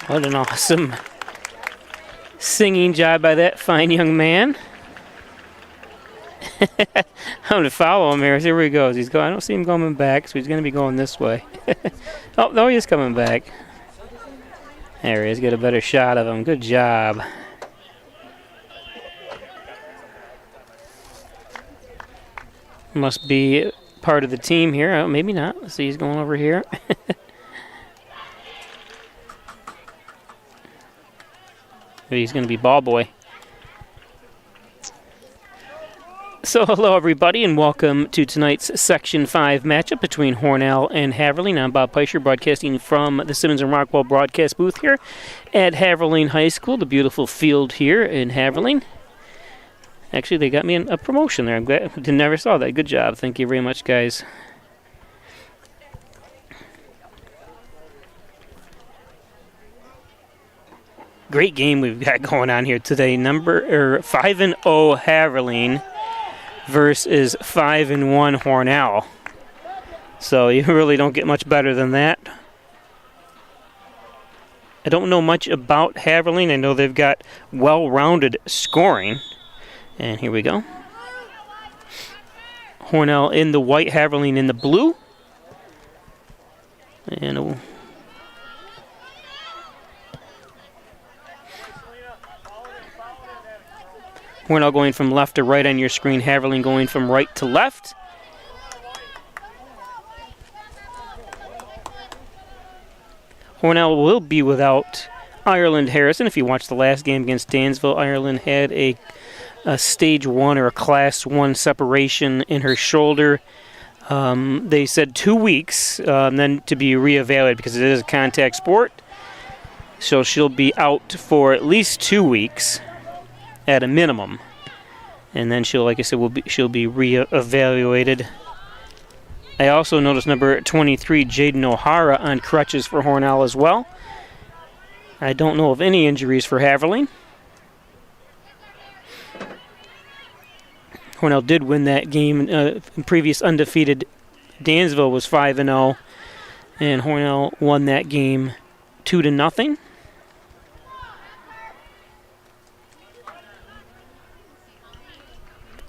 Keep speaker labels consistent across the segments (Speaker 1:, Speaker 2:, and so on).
Speaker 1: What an awesome singing job by that fine young man. I'm going to follow him here. See where he goes. He's going. I don't see him coming back, so he's going to be going this way. Oh, no, he is coming back. There he is. Get a better shot of him. Good job. Must be part of the team here. Oh, maybe not. Let's see. He's going over here. He's going to be ball boy. So hello everybody and welcome to tonight's Section 5 matchup between Hornell and Haverling. I'm Bob Peischer broadcasting from the Simmons and Rockwell broadcast booth here at Haverling High School, the beautiful field here in Haverling. Actually, they got me a promotion there. I'm glad I never saw that. Good job. Thank you very much, guys. Great game we've got going on here today. 5-0 Haverling versus 5-1 Hornell. So you really don't get much better than that. I don't know much about Haverling. I know they've got well-rounded scoring. And here we go. Hornell in the white, Haverling in the blue. And Hornell going from left to right on your screen. Haverling going from right to left. Hornell will be without Ireland Harrison. If you watched the last game against Dansville, Ireland had a stage 1 or a class 1 separation in her shoulder. They said 2 weeks, then to be reevaluated because it is a contact sport. So she'll be out for at least 2 weeks at a minimum. And then she'll, like I said, she'll be reevaluated. I also noticed number 23, Jaden O'Hara, on crutches for Hornell as well. I don't know of any injuries for Haverling. Hornell did win that game. Previous undefeated Dansville was 5-0, and Hornell won that game 2-0.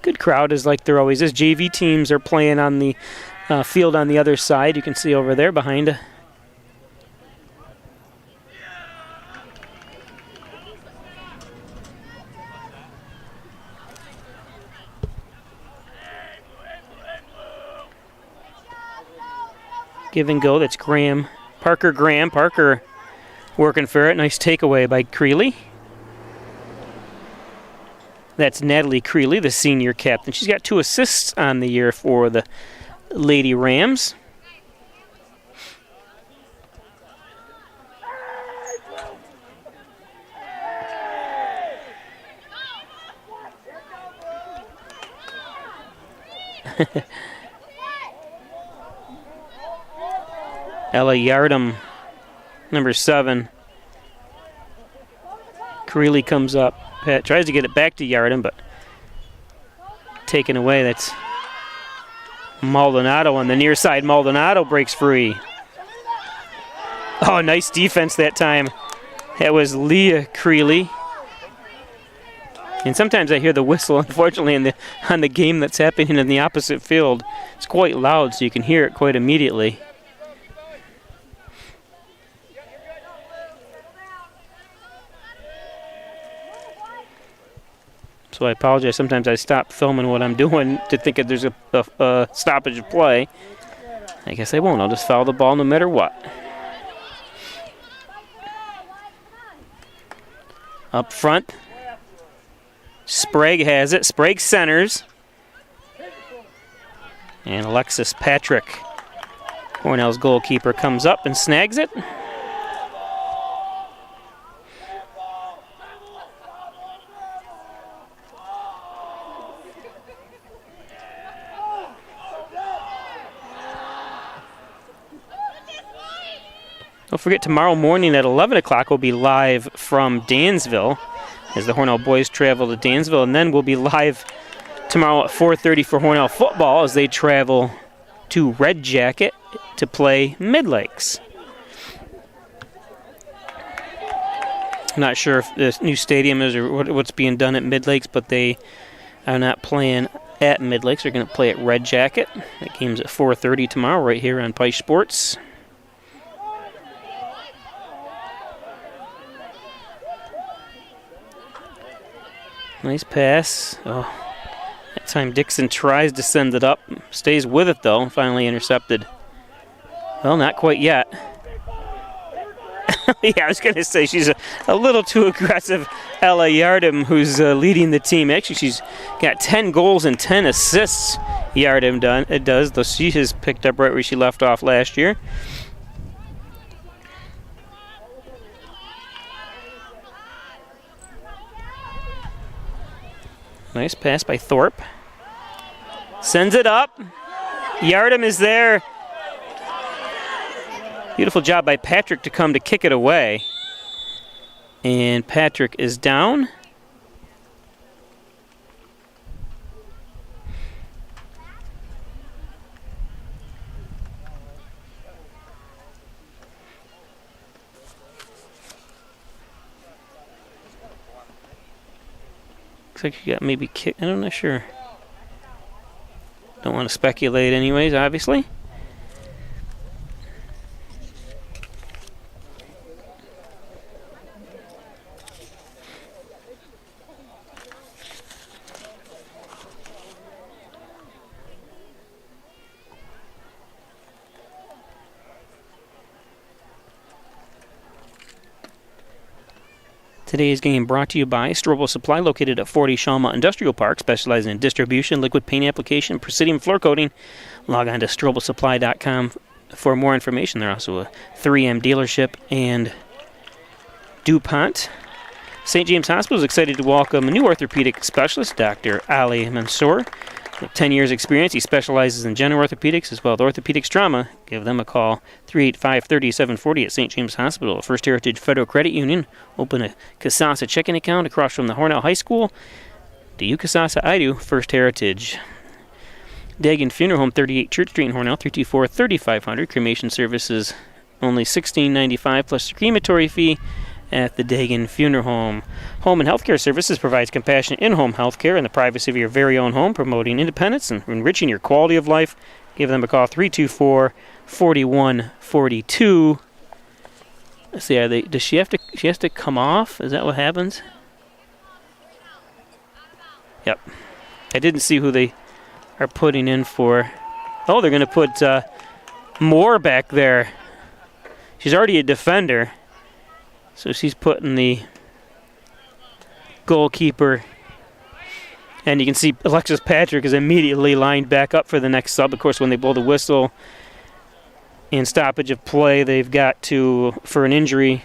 Speaker 1: Good crowd, is like there always is. JV teams are playing on the field on the other side. You can see over there behind. Give and go. That's Graham. Parker Graham. Parker working for it. Nice takeaway by Creeley. That's Natalie Creeley, the senior captain. She's got 2 assists on the year for the Lady Rams. Ella Yardum, number 7. Creeley comes up. Pat tries to get it back to Yardum, but taken away. That's Maldonado on the near side. Maldonado breaks free. Oh, nice defense that time. That was Leah Creeley. And sometimes I hear the whistle, unfortunately, on the game that's happening in the opposite field. It's quite loud, so you can hear it quite immediately. So I apologize. Sometimes I stop filming what I'm doing to think that there's a stoppage of play. I guess I won't. I'll just foul the ball no matter what. Up front, Sprague has it. Sprague centers. And Alexis Patrick, Hornell's goalkeeper, comes up and snags it. Don't forget, tomorrow morning at 11 o'clock we'll be live from Dansville as the Hornell boys travel to Dansville, and then we'll be live tomorrow at 4:30 for Hornell football as they travel to Red Jacket to play Mid-Lakes. I'm not sure if this new stadium is or what's being done at Mid-Lakes, but they are not playing at Mid-Lakes. They're going to play at Red Jacket. That game's at 4:30 tomorrow right here on Pike Sports. Nice pass. Oh, that time Dixon tries to send it up. Stays with it, though. Finally intercepted. Well, not quite yet. Yeah, I was going to say she's a little too aggressive. Ella Yardum, who's leading the team. Actually, she's got 10 goals and 10 assists. Yardum does, though she has picked up right where she left off last year. Nice pass by Thorpe. Sends it up. Yardum is there. Beautiful job by Patrick to come to kick it away. And Patrick is down. Looks like you got maybe kicked. I'm not sure. Don't want to speculate anyways, obviously. Today's game brought to you by Strobel Supply, located at 40 Shawmut Industrial Park, specializing in distribution, liquid paint application, Presidium floor coating. Log on to strobelsupply.com for more information. They're also a 3M dealership and DuPont. St. James Hospital is excited to welcome a new orthopedic specialist, Dr. Ali Mansour. With 10 years experience, he specializes in general orthopedics as well as orthopedics trauma. Give them a call, 385-3740 at St. James Hospital. First Heritage Federal Credit Union. Open a Kasasa checking account across from the Hornell High School. Do you Kasasa? I do. First Heritage. Dagan Funeral Home, 38 Church Street in Hornell, 324-3500. Cremation services only $16.95 plus the crematory fee at the Dagan Funeral Home. Home and Healthcare Services provides compassionate in-home health care in the privacy of your very own home, promoting independence and enriching your quality of life. Give them a call, 324-4142. Let's see, does she have to come off? Is that what happens? Yep. I didn't see who they are putting in for. Oh, they're going to put Moore back there. She's already a defender. So she's putting the goalkeeper. And you can see Alexis Patrick is immediately lined back up for the next sub. Of course, when they blow the whistle in stoppage of play, they've got to, for an injury,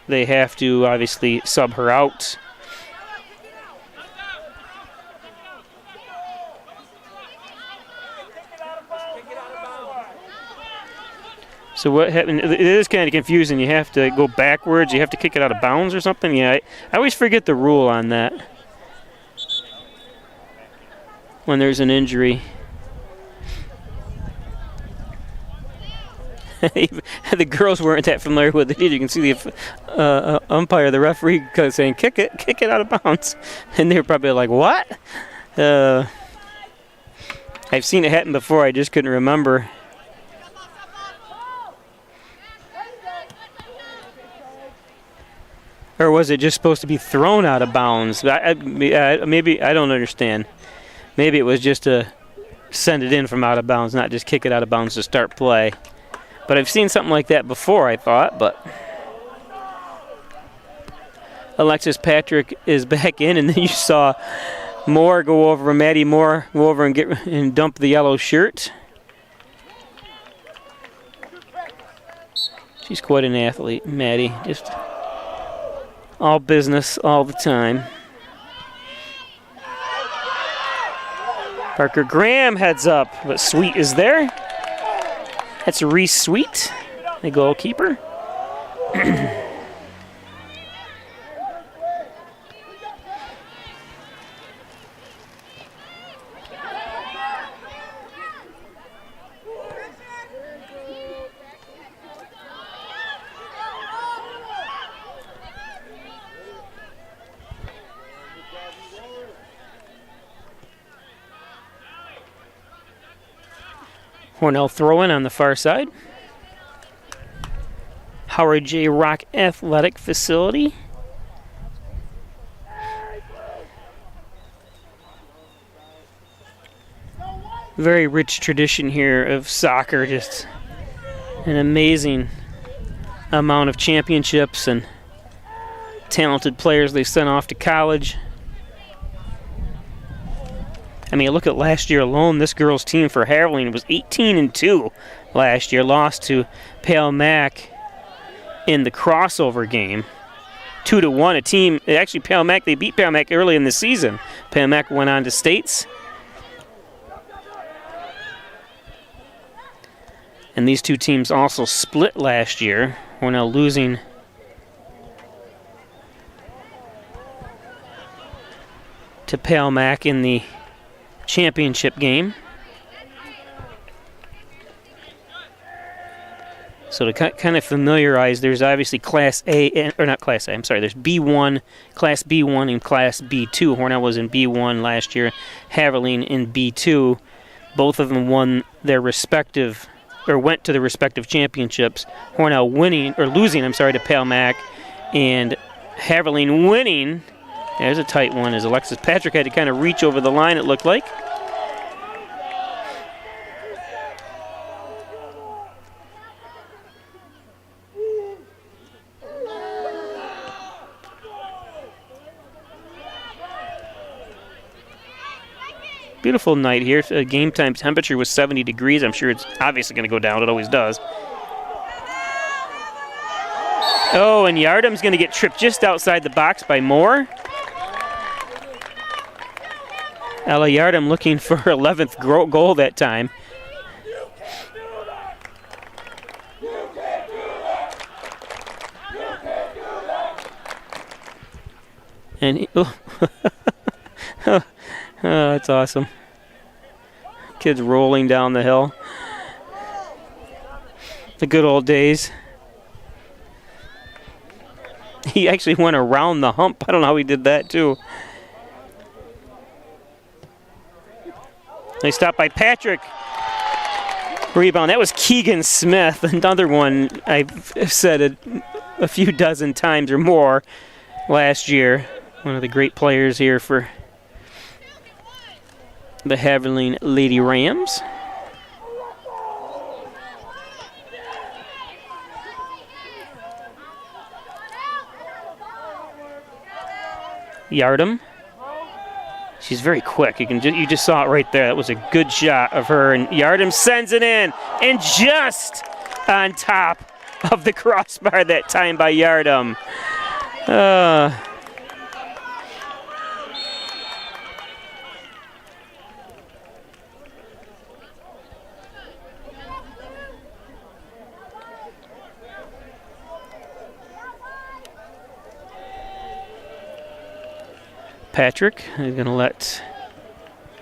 Speaker 1: they have to obviously sub her out. So what happened? It is kind of confusing. You have to go backwards. You have to kick it out of bounds or something. Yeah, I always forget the rule on that when there's an injury. The girls weren't that familiar with it either. You can see the umpire, the referee, saying, kick it out of bounds. And they were probably like, what? I've seen it happen before. I just couldn't remember. Or was it just supposed to be thrown out of bounds? Maybe, I don't understand. Maybe it was just to send it in from out of bounds, not just kick it out of bounds to start play. But I've seen something like that before, I thought. But Alexis Patrick is back in, and then you saw Maddie Moore go over and dump the yellow shirt. She's quite an athlete, Maddie. Just all business all the time. Parker Graham heads up, but Sweet is there. That's Reese Sweet, the goalkeeper. Hornell throw-in on the far side. Howard J. Rock Athletic Facility. Very rich tradition here of soccer. Just an amazing amount of championships and talented players they sent off to college. I mean, look at last year alone. This girls' team for Haverling was 18-2 last year. Lost to Pale Mac in the crossover game, 2-1. A team actually Pale Mac. They beat Pale Mac early in the season. Pale Mac went on to states, and these two teams also split last year. We're now losing to Pale Mac in the championship game. So to kind of familiarize, there's obviously Class A, or not Class A, I'm sorry, there's B1, Class B1 and Class B2. Hornell was in B1 last year, Haverling in B2. Both of them won their respective, or went to the respective championships. Hornell losing to Pale Mac, and Haverling winning. There's a tight one as Alexis Patrick had to kind of reach over the line, it looked like. Beautiful night here. Game time temperature was 70 degrees. I'm sure it's obviously going to go down. It always does. Oh, and Yardim's going to get tripped just outside the box by Moore. Ella Yardim looking for her 11th goal that time. And oh, that's awesome. Kids rolling down the hill. The good old days. He actually went around the hump. I don't know how he did that too. They stopped by Patrick. Rebound. That was Keegan Smith. Another one I've said a few dozen times or more last year. One of the great players here for the Haverling Lady Rams. Yardim. She's very quick. You just saw it right there. That was a good shot of her, and Yardim sends it in, and just on top of the crossbar that time by Yardim. Patrick is going to let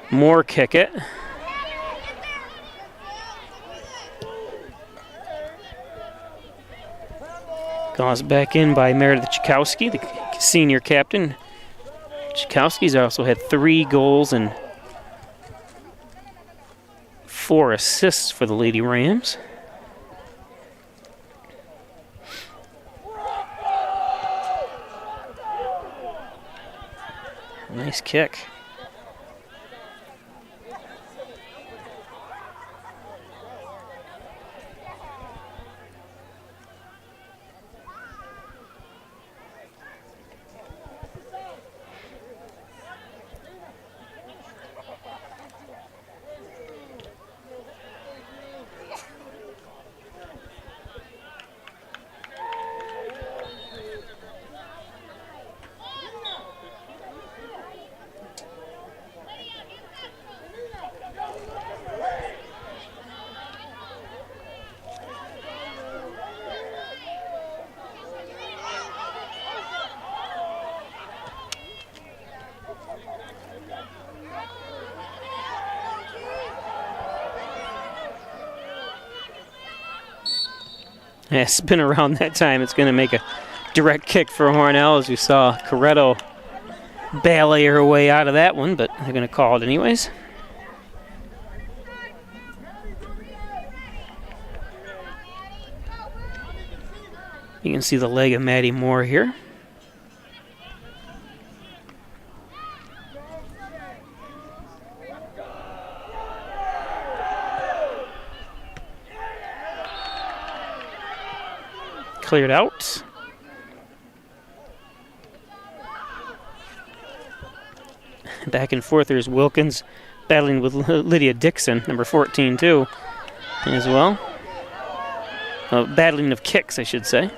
Speaker 1: Moore kick it. Goes back in by Meredith Chikowski, the senior captain. Chikowski's also had 3 goals and 4 assists for the Lady Rams. Nice kick. Yeah, spin around that time. It's going to make a direct kick for Hornell, as you saw Corretto ballet her way out of that one, but they're going to call it anyways. You can see the leg of Maddie Moore here. Cleared out. Back and forth, there's Wilkins battling with Lydia Dixon, number 14 too, as well. Battling of kicks, I should say.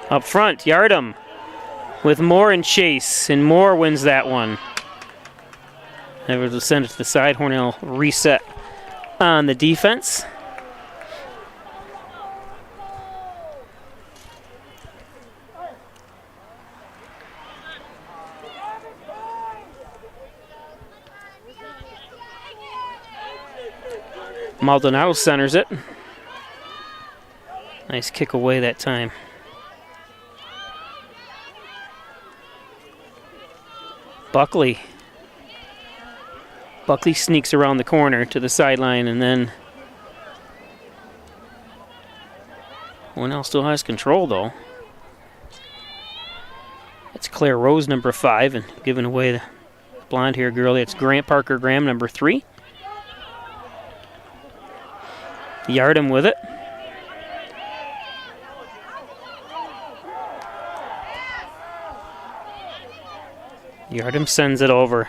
Speaker 1: Up front, Yardum with Moore and Chase, and Moore wins that one. Never to send it to the side. Hornell reset on the defense. Maldonado centers it. Nice kick away that time. Buckley sneaks around the corner to the sideline, and then Hornell still has control though. It's Claire Rose, number 5, and giving away the blonde-haired girl. It's Grant Parker Graham, number 3. Yardum with it. Yardum sends it over.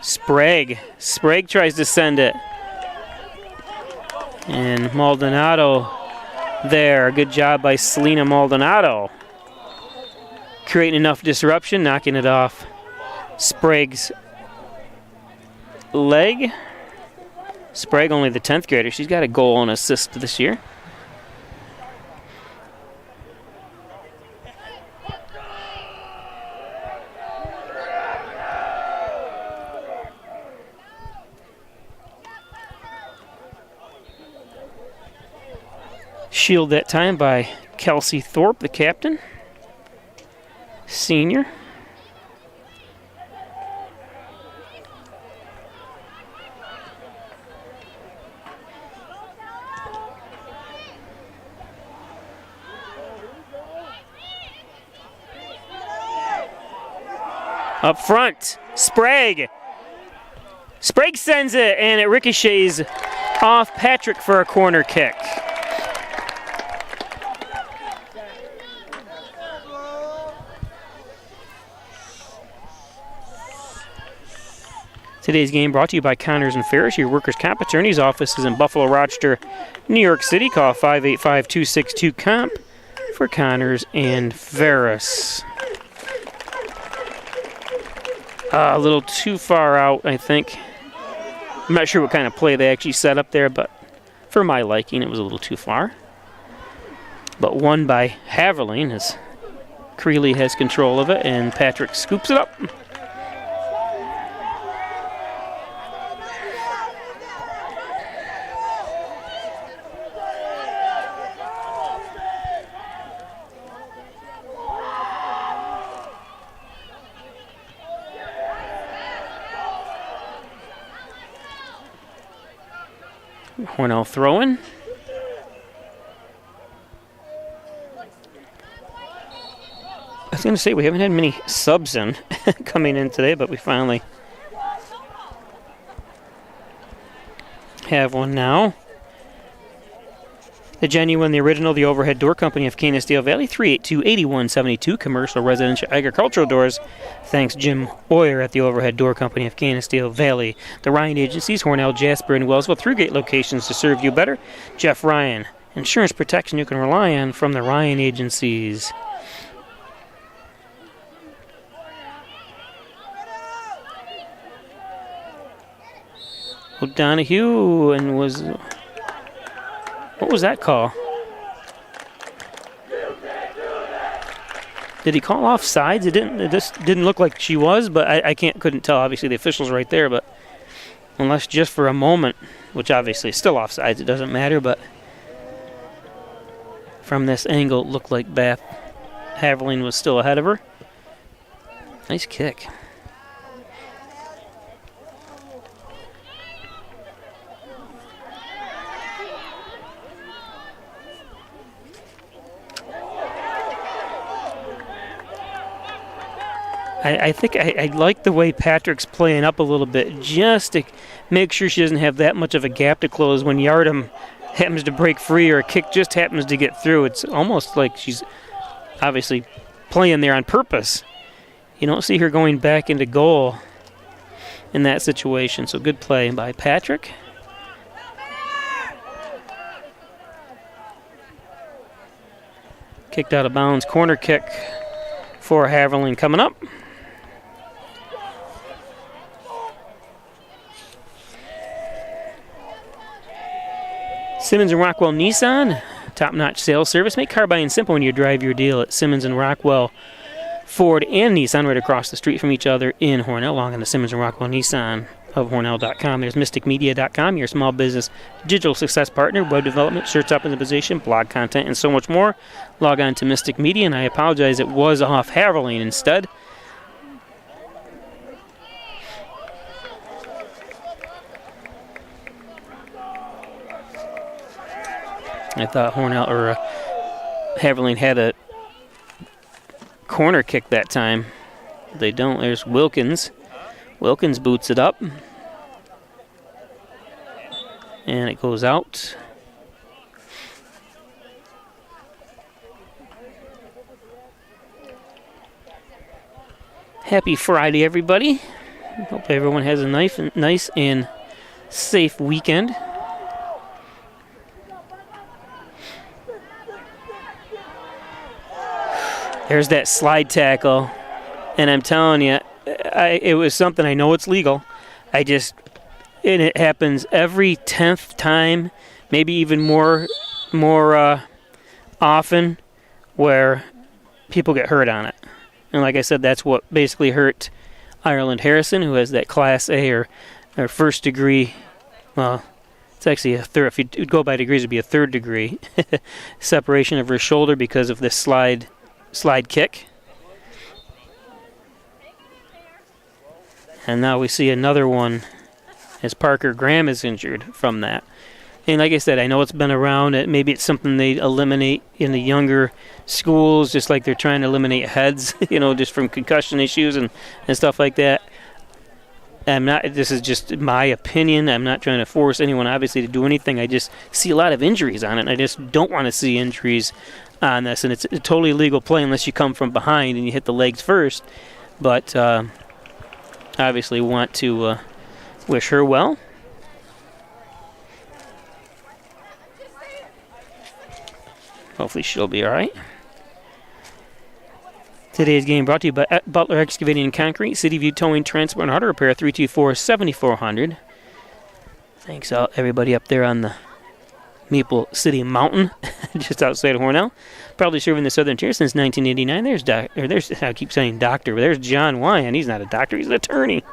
Speaker 1: Sprague tries to send it. And Maldonado there. Good job by Selena Maldonado. Creating enough disruption, knocking it off Sprague's leg. Sprague, only the 10th grader. She's got a goal and assist this year. Shield that time by Kelsey Thorpe, the captain, senior. Up front, Sprague. Sprague sends it, and it ricochets off Patrick for a corner kick. Today's game brought to you by Connors and Ferris, your workers' comp attorney's office is in Buffalo, Rochester, New York City. Call 585-262-COMP for Connors and Ferris. A little too far out, I think. I'm not sure what kind of play they actually set up there, but for my liking, it was a little too far. But won by Haverling as Creeley has control of it, and Patrick scoops it up. Hornell throwing. I was going to say we haven't had many subs in coming in today, but we finally have one now. The genuine, the original, the overhead door company of Canisteo Valley, 382-8172, commercial, residential, agricultural doors. Thanks, Jim Oyer at the overhead door company of Canisteo Valley. The Ryan Agencies, Hornell, Jasper, and Wellsville, through gate locations to serve you better. Jeff Ryan, insurance protection you can rely on from the Ryan Agencies. O'Donohue, and what was that call? Did he call off sides? It just didn't look like she was, but I couldn't tell. Obviously, the official's right there, but unless just for a moment, which obviously is still offsides, it doesn't matter. But from this angle, it looked like Haverling was still ahead of her. Nice kick. I think I like the way Patrick's playing up a little bit, just to make sure she doesn't have that much of a gap to close when Yardam happens to break free or a kick just happens to get through. It's almost like she's obviously playing there on purpose. You don't see her going back into goal in that situation, so good play by Patrick. Kicked out of bounds, corner kick for Haverling coming up. Simmons and Rockwell Nissan, top-notch sales service. Make car buying simple when you drive your deal at Simmons and Rockwell Ford and Nissan, right across the street from each other in Hornell. Log on to Simmons and Rockwell Nissan of Hornell.com. There's mysticmedia.com, your small business digital success partner, web development, search optimization, blog content, and so much more. Log on to Mystic Media, and I apologize, it was off Haverling instead. I thought Haverling had a corner kick that time. They don't. There's Wilkins. Wilkins boots it up. And it goes out. Happy Friday, everybody. Hope everyone has a nice and safe weekend. There's that slide tackle, and I'm telling you, it was something. I know it's legal. And it happens every 10th time, maybe even more often, where people get hurt on it. And like I said, that's what basically hurt Ireland Harrison, who has that Class A or first degree. Well, it's actually a third. If you go by degrees, it'd be a third degree separation of her shoulder because of this slide kick. And now we see another one as Parker Graham is injured from that. And like I said, I know it's been around. Maybe it's something they eliminate in the younger schools, just like they're trying to eliminate heads, just from concussion issues and stuff like that. This is just my opinion. I'm not trying to force anyone, obviously, to do anything. I just see a lot of injuries on it, and I just don't want to see injuries on this. And it's a totally legal play unless you come from behind and you hit the legs first. But obviously want to wish her well. Hopefully she'll be all right. Today's game brought to you by Butler Excavating and Concrete, City View Towing, Transport, and Auto Repair, 324-7400. Thanks everybody up there on the Maple City Mountain, just outside of Hornell. Probably serving the Southern Tier since 1989. I keep saying doctor, but there's John Wyan. He's not a doctor, he's an attorney.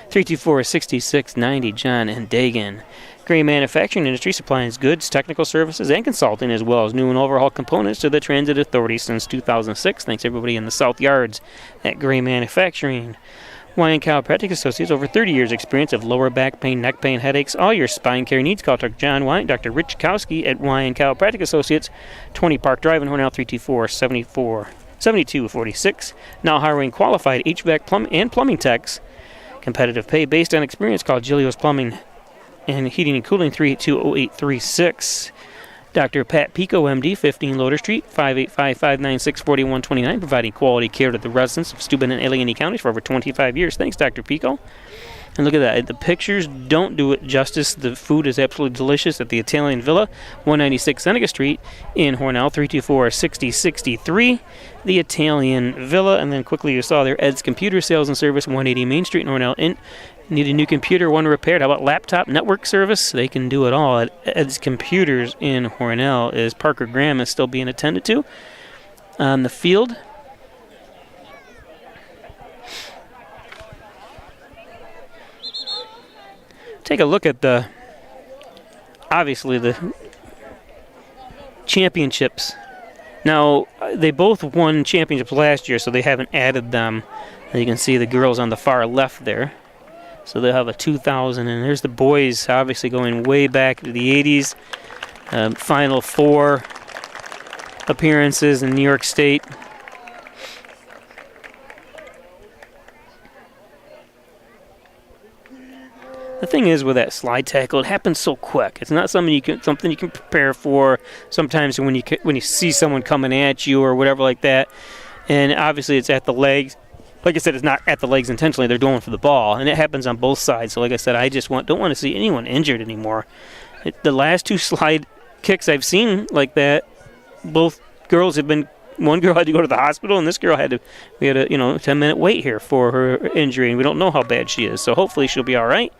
Speaker 1: 324-6690, John and Dagan. Gray Manufacturing Industry supplying goods, technical services, and consulting, as well as new and overhaul components to the Transit Authority since 2006. Thanks everybody in the South Yards at Gray Manufacturing. Wyan Chiropractic Associates, over 30 years experience of lower back pain, neck pain, headaches, all your spine care needs. Call Dr. John Wyan, Dr. Rich Kowski at Wyan Chiropractic Associates, 20 Park Drive in Hornell, 324-7246. Now hiring qualified HVAC plumbing techs. Competitive pay based on experience. Call Gilio's Plumbing and Heating and Cooling, 382-0836. Dr. Pat Pico, MD, 15 Loader Street, 585-596-4129, providing quality care to the residents of Steuben and Allegheny counties for over 25 years. Thanks, Dr. Pico. And look at that. The pictures don't do it justice. The food is absolutely delicious at the Italian Villa, 196 Seneca Street in Hornell, 324-6063. The Italian Villa. And then quickly you saw there, Ed's Computer Sales and Service, 180 Main Street in Hornell. Need a new computer, one repaired. How about laptop network service? They can do it all at Ed's Computers in Hornell. As Parker Graham is still being attended to on the field. Take a look at the championships. Now, they both won championships last year, so they haven't added them. You can see the girls on the far left there. So they'll have a 2000, and there's the boys, obviously going way back to the 80s. Final Four appearances in New York State. The thing is with that slide tackle, it happens so quick. It's not something you can prepare for. Sometimes when you see someone coming at you or whatever like that, and obviously it's at the legs. Like I said, it's not at the legs intentionally. They're going for the ball, and it happens on both sides. So like I said, I just don't want to see anyone injured anymore. The last two slide kicks I've seen like that, both girls have been. One girl had to go to the hospital, and this girl we had a 10-minute wait here for her injury, and we don't know how bad she is. So hopefully she'll be all right.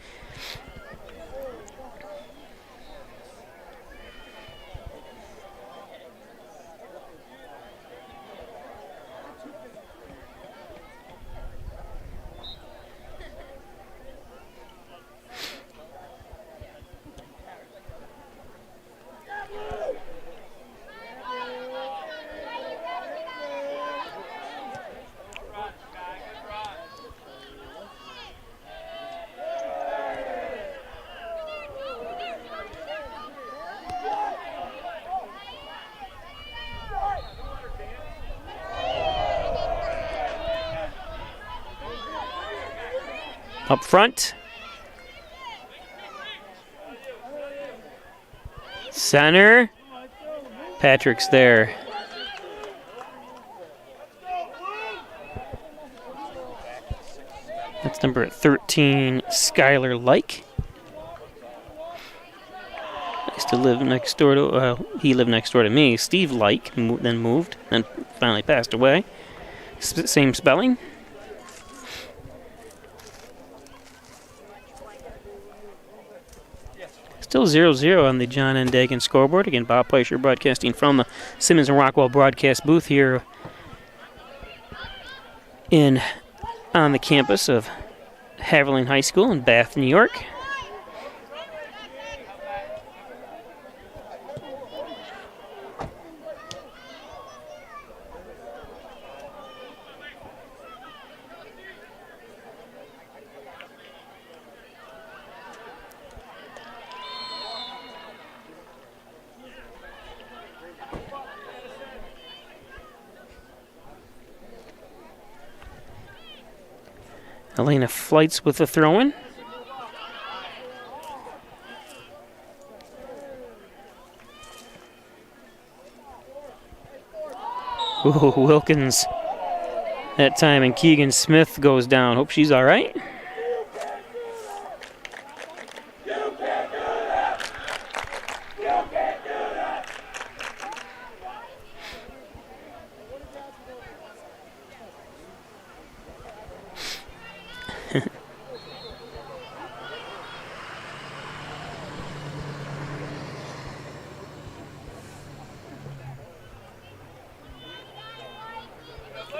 Speaker 1: Up front. Center. Patrick's there. That's number 13, Skylar Like. I used to live next door to, he lived next door to me, Steve Like, then moved, then finally passed away. Same spelling. Still 0-0 on the John N. Dagan scoreboard. Again, Bob Pleicher broadcasting from the Simmons and Rockwell broadcast booth here on the campus of Haverling High School in Bath, New York. Elena Flights with the throw-in. Ooh, Wilkins that time, and Keegan Smith goes down. Hope she's all right.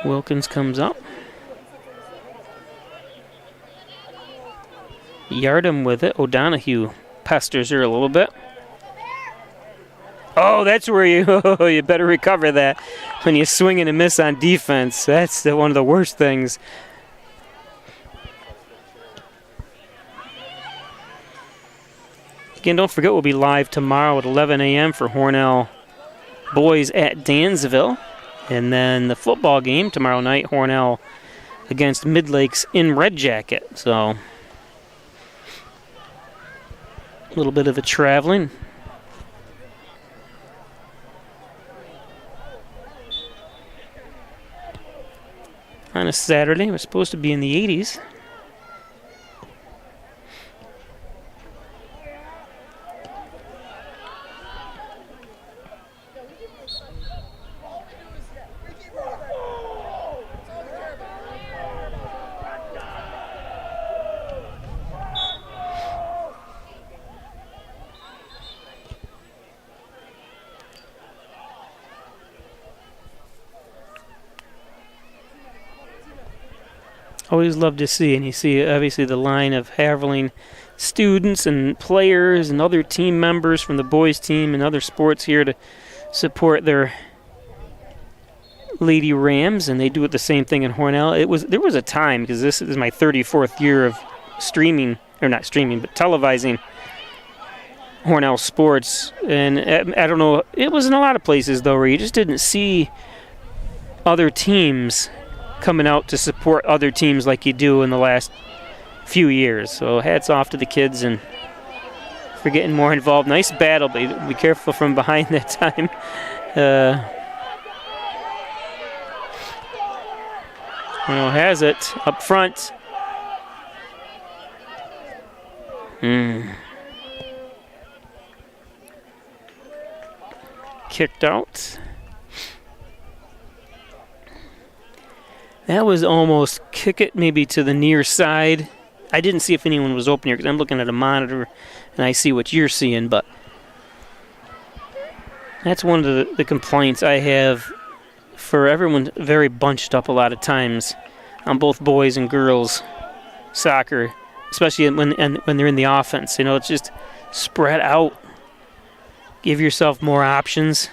Speaker 1: Wilkins comes up. Yardham with it. O'Donohue pesters her a little bit. Oh, that's where you better recover that when you swing and a miss on defense. That's one of the worst things. Again, don't forget we'll be live tomorrow at 11 a.m. for Hornell boys at Dansville. And then the football game tomorrow night, Hornell against Midlakes in Red Jacket. So a little bit of a traveling. On a Saturday, we're supposed to be in the 80s. Always love to see, and you see obviously the line of Haverling students and players and other team members from the boys team and other sports here to support their Lady Rams, and they do it the same thing in Hornell. There was a time, because this is my 34th year of streaming, or not streaming, but televising Hornell sports, and I don't know, it was in a lot of places though where you just didn't see other teams coming out to support other teams like you do in the last few years. So hats off to the kids and for getting more involved. Nice battle, but be careful from behind that time. Has it up front. Kicked out. That was almost kick it maybe to the near side. I didn't see if anyone was open here because I'm looking at a monitor and I see what you're seeing, but that's one of the complaints I have for everyone very bunched up a lot of times on both boys and girls soccer, especially when they're in the offense. You know, it's just spread out. Give yourself more options.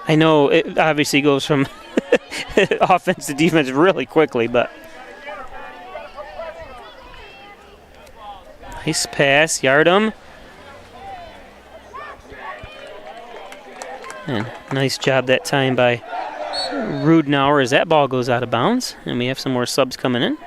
Speaker 1: I know it obviously goes from offense to defense really quickly, but nice pass, Yardham. And nice job that time by Rudenauer as that ball goes out of bounds. And we have some more subs coming in.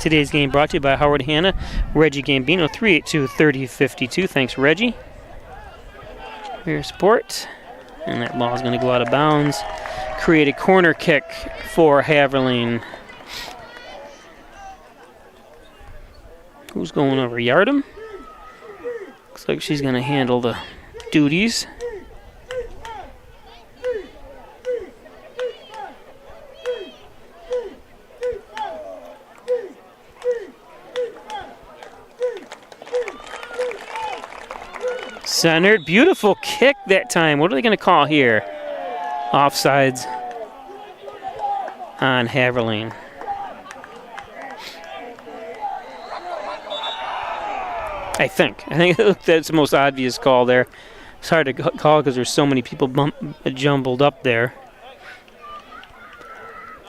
Speaker 1: Today's game brought to you by Howard Hanna, Reggie Gambino, 382-3052. Thanks, Reggie, for your support. And that ball is going to go out of bounds. Create a corner kick for Haverling. Who's going over? Yardham? Looks like she's going to handle the duties. Centered. Beautiful kick that time. What are they going to call here? Offsides on Haverling. I think that's the most obvious call there. It's hard to call because there's so many people jumbled up there.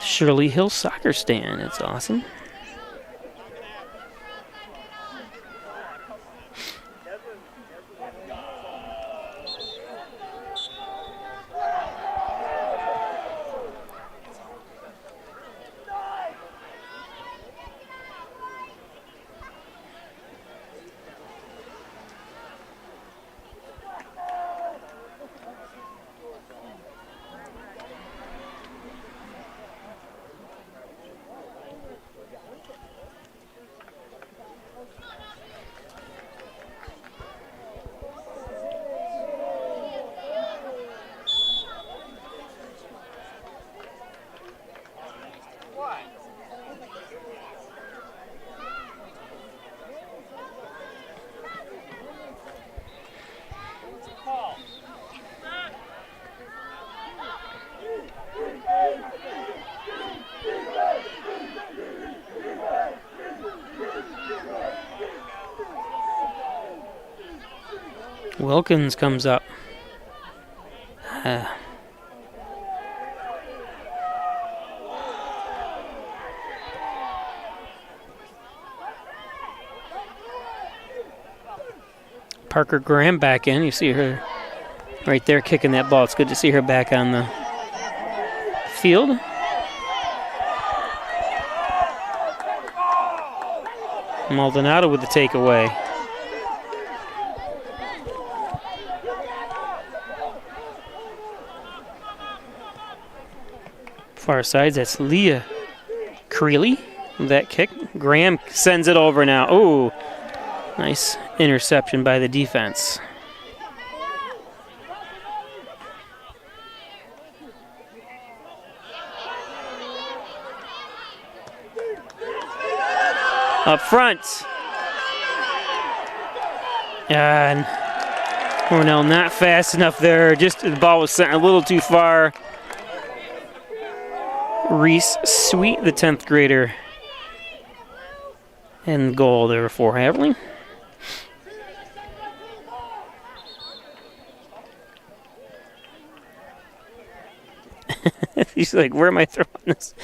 Speaker 1: Shirley Hill Soccer Stand. That's awesome. Wilkins comes up. Parker Graham back in. You see her right there kicking that ball. It's good to see her back on the field. Maldonado with the takeaway. Far sides, that's Leah Creeley. That kick. Graham sends it over now. Ooh, nice interception by the defense. Up front. And Hornell not fast enough there. Just the ball was sent a little too far. Reese Sweet, the 10th grader. And goal there for Haverling. He's like, where am I throwing this?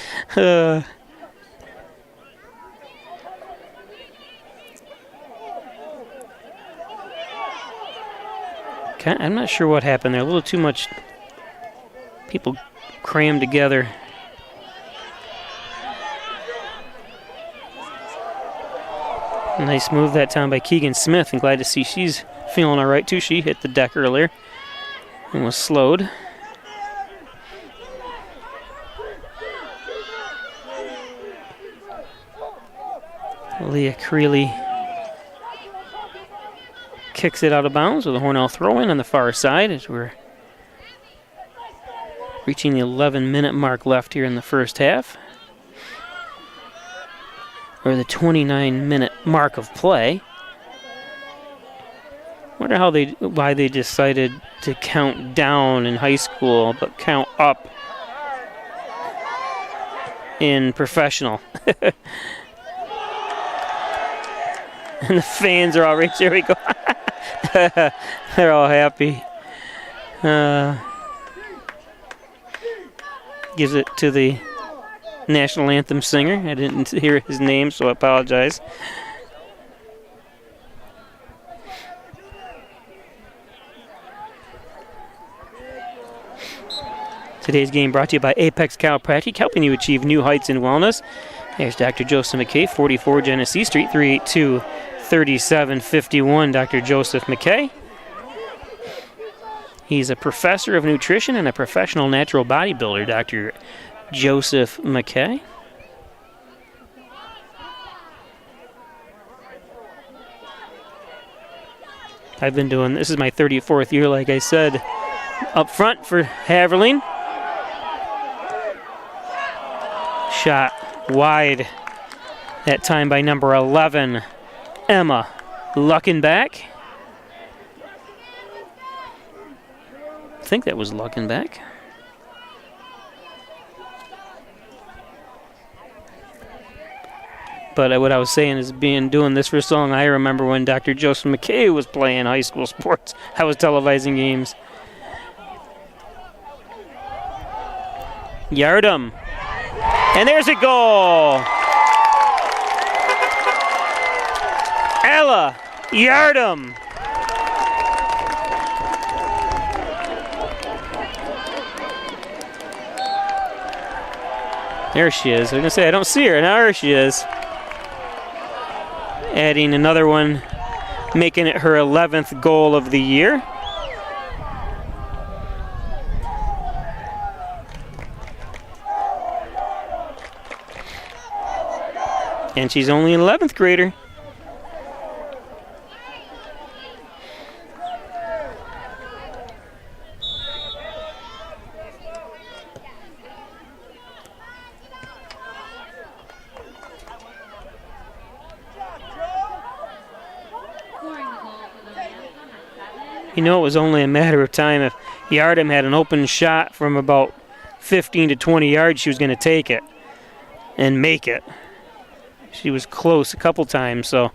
Speaker 1: I'm not sure what happened there. A little too much people crammed together. Nice move that time by Keegan Smith, and glad to see she's feeling all right too. She hit the deck earlier and was slowed. Leah Creeley kicks it out of bounds with a Hornell throw-in on the far side as we're reaching the 11-minute mark left here in the first half. Or the 29-minute mark of play. Wonder why they decided to count down in high school but count up in professional. And the fans are all right. There we go. They're all happy. Gives it to the national anthem singer. I didn't hear his name, so I apologize. Today's game brought to you by Apex Chiropractic, helping you achieve new heights in wellness. There's Dr. Joseph McKay, 44 Genesee Street, 382-3751. Dr. Joseph McKay. He's a professor of nutrition and a professional natural bodybuilder, Dr. Joseph McKay. I've been doing, this is my 34th year, like I said. Up front for Haverling. Shot wide, that time by number 11, Emma Luckenbach. I think that was Luckenbach. But what I was saying is doing this for so long, I remember when Dr. Joseph McKay was playing high school sports. I was televising games. Yardum. And there's a goal. Ella Yardum. There she is. I was going to say, I don't see her. Now there she is. Adding another one, making it her 11th goal of the year. And she's only an 11th grader. You know, it was only a matter of time. If Yardum had an open shot from about 15 to 20 yards, she was going to take it and make it. She was close a couple times, so.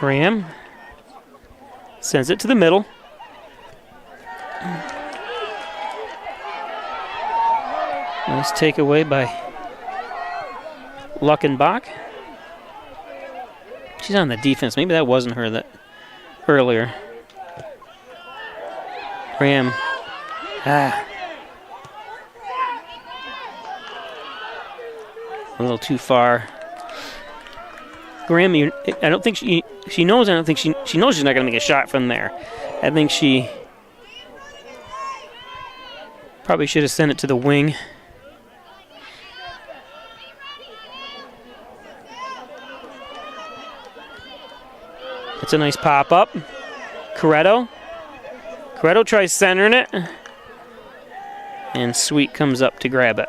Speaker 1: Graham sends it to the middle. Nice takeaway by Luckenbach. She's on the defense. Maybe that wasn't her that earlier. Graham. A little too far. Graham, I don't think she knows. I don't think she knows she's not going to make a shot from there. I think she probably should have sent it to the wing. It's a nice pop up. Coretto tries centering it, and Sweet comes up to grab it.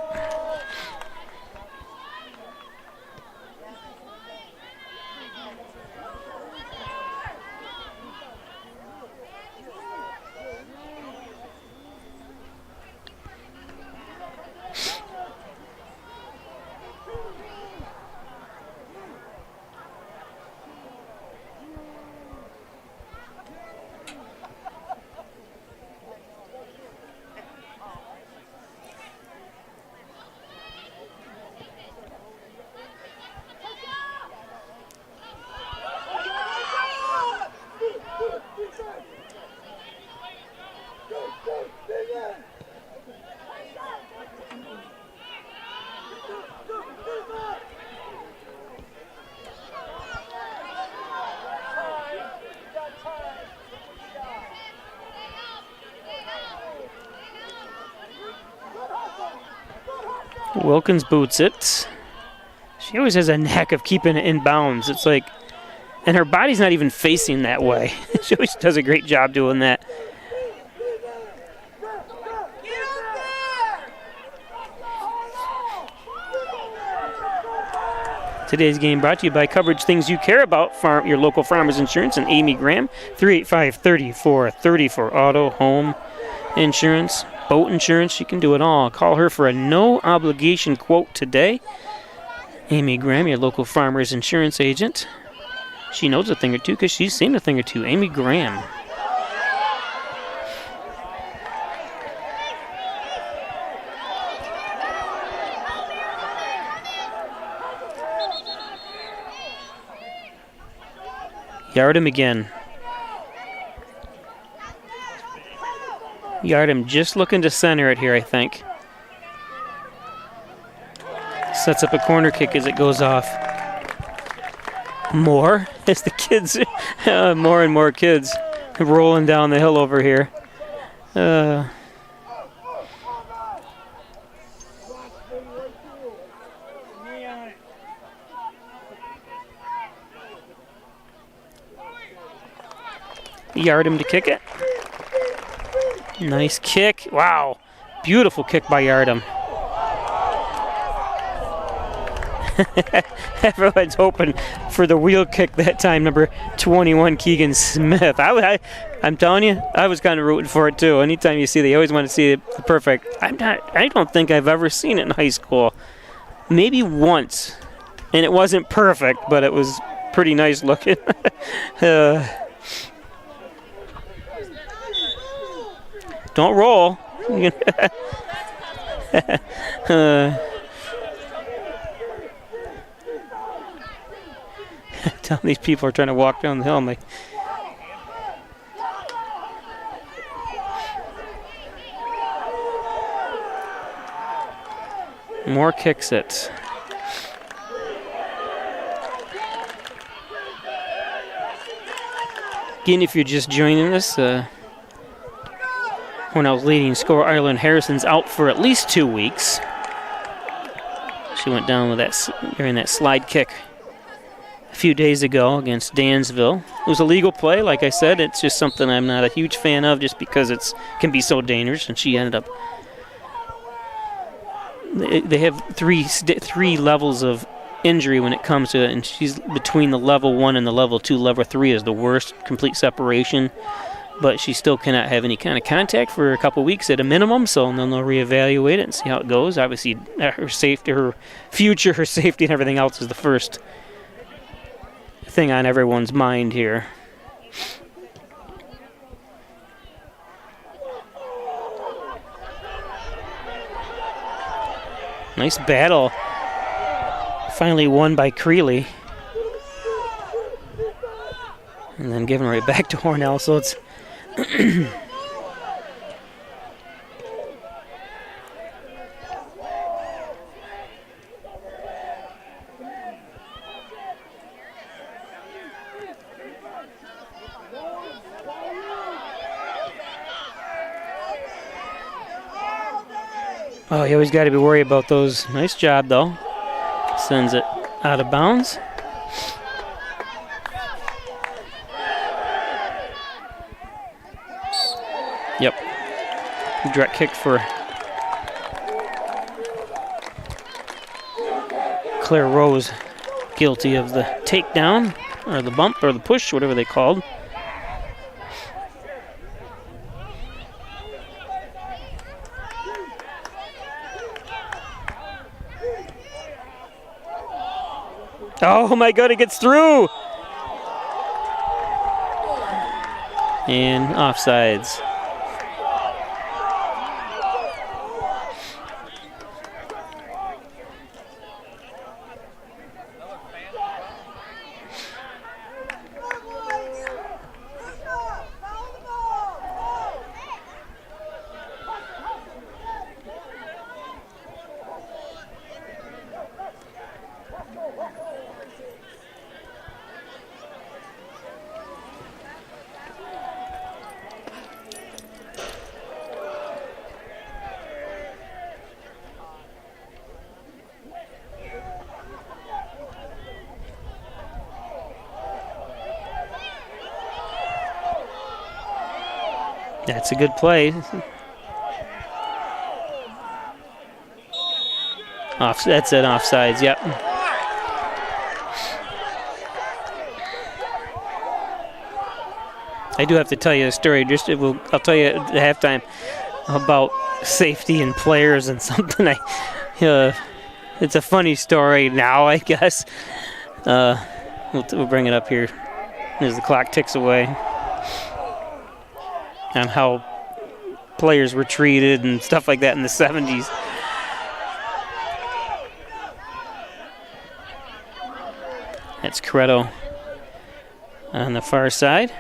Speaker 1: Wilkins boots it. She always has a knack of keeping it in bounds. It's like, and her body's not even facing that way. She always does a great job doing that. Today's game brought to you by Coverage Things You Care About, your local Farmers Insurance, and Amy Graham, 385-3430 for auto, home insurance, boat insurance. She can do it all. Call her for a no-obligation quote today. Amy Graham, your local Farmers Insurance agent. She knows a thing or two because she's seen a thing or two. Amy Graham. Yardham again. Yardham just looking to center it here, I think. Sets up a corner kick as it goes off. More as the kids, more and more kids rolling down the hill over here. Yardham to kick it. Nice kick. Wow. Beautiful kick by Yardham. Everyone's hoping for the wheel kick that time, number 21, Keegan Smith. I'm telling you, I was kind of rooting for it too. Anytime you see it, you always want to see it perfect. I don't think I've ever seen it in high school. Maybe once. And it wasn't perfect, but it was pretty nice looking. Don't roll. Telling these people are trying to walk down the hill. I'm like, Moore kicks it. Again, if you're just joining us, Hornell's leading scorer, Ireland Harrison's out for at least 2 weeks. She went down with that during that slide kick a few days ago against Dansville. It was a legal play, like I said. It's just something I'm not a huge fan of just because it can be so dangerous, and she ended up... They have three levels of injury when it comes to it, and she's between the level 1 and the level 2. Level 3 is the worst, complete separation. But she still cannot have any kind of contact for a couple weeks at a minimum, so then they'll reevaluate it and see how it goes. Obviously, her safety, her future, her safety, and everything else is the first thing on everyone's mind here. Nice battle. Finally won by Creeley. And then given right back to Hornell, so it's oh, you always got to be worried about those. Nice job, though. Sends it out of bounds. Yep. Direct kick for Claire Rose. Guilty of the takedown, or the bump, or the push, whatever they called. Oh my God, it gets through! And offsides. That's a good play. That's it, offsides, yep. I do have to tell you a story. I'll tell you at halftime about safety and players and something. It's a funny story now, I guess. We'll bring it up here as the clock ticks away. On how players were treated and stuff like that in the 70s. That's Coretto on the far side.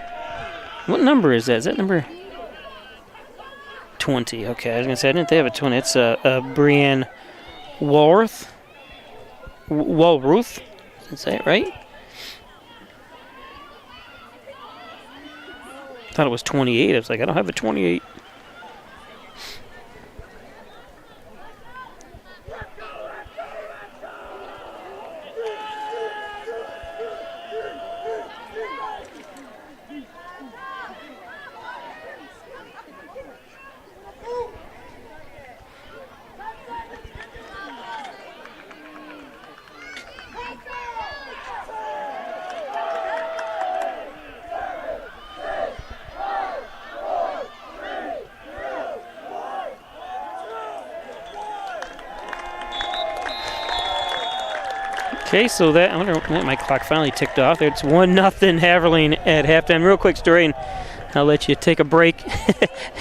Speaker 1: What number is that? Is that number 20? Okay, I was going to say, I didn't think they have a 20. It's Brianne Walruth. Is that right? I thought it was 28. I was like, I don't have a 28. Okay, so that, I wonder, my clock finally ticked off. It's 1-0 Haverling at halftime. Real quick story, and I'll let you take a break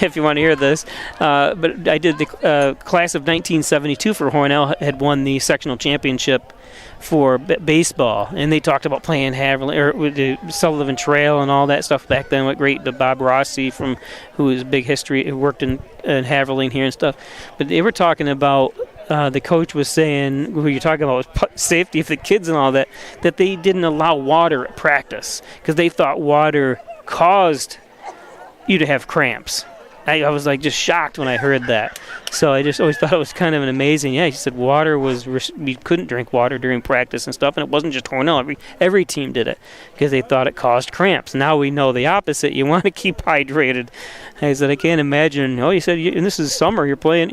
Speaker 1: if you want to hear this. But I did the class of 1972 for Hornell, had won the sectional championship for baseball, and they talked about playing Haverling, or with the Sullivan Trail and all that stuff back then. What great, the Bob Rossi who is big history, who worked in Haverling here and stuff. But they were talking about, the coach was saying, who you're talking about was safety of the kids and all that, that they didn't allow water at practice because they thought water caused you to have cramps. I was like just shocked when I heard that. So I just always thought it was kind of an amazing. Yeah, he said water was, we couldn't drink water during practice and stuff, and it wasn't just Hornell. Every team did it because they thought it caused cramps. Now we know the opposite. You want to keep hydrated. I said, I can't imagine. Oh, you said, and this is summer. You're playing,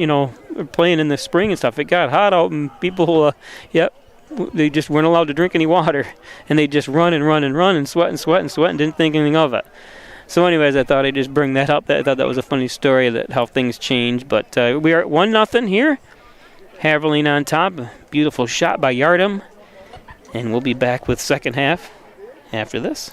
Speaker 1: playing in the spring and stuff. It got hot out, and people, they just weren't allowed to drink any water, and they just run and sweat and didn't think anything of it. So anyways, I thought I'd just bring that up. I thought that was a funny story, that how things change. But we are at 1-0 here. Haverling on top. Beautiful shot by Yardum. And we'll be back with second half after this.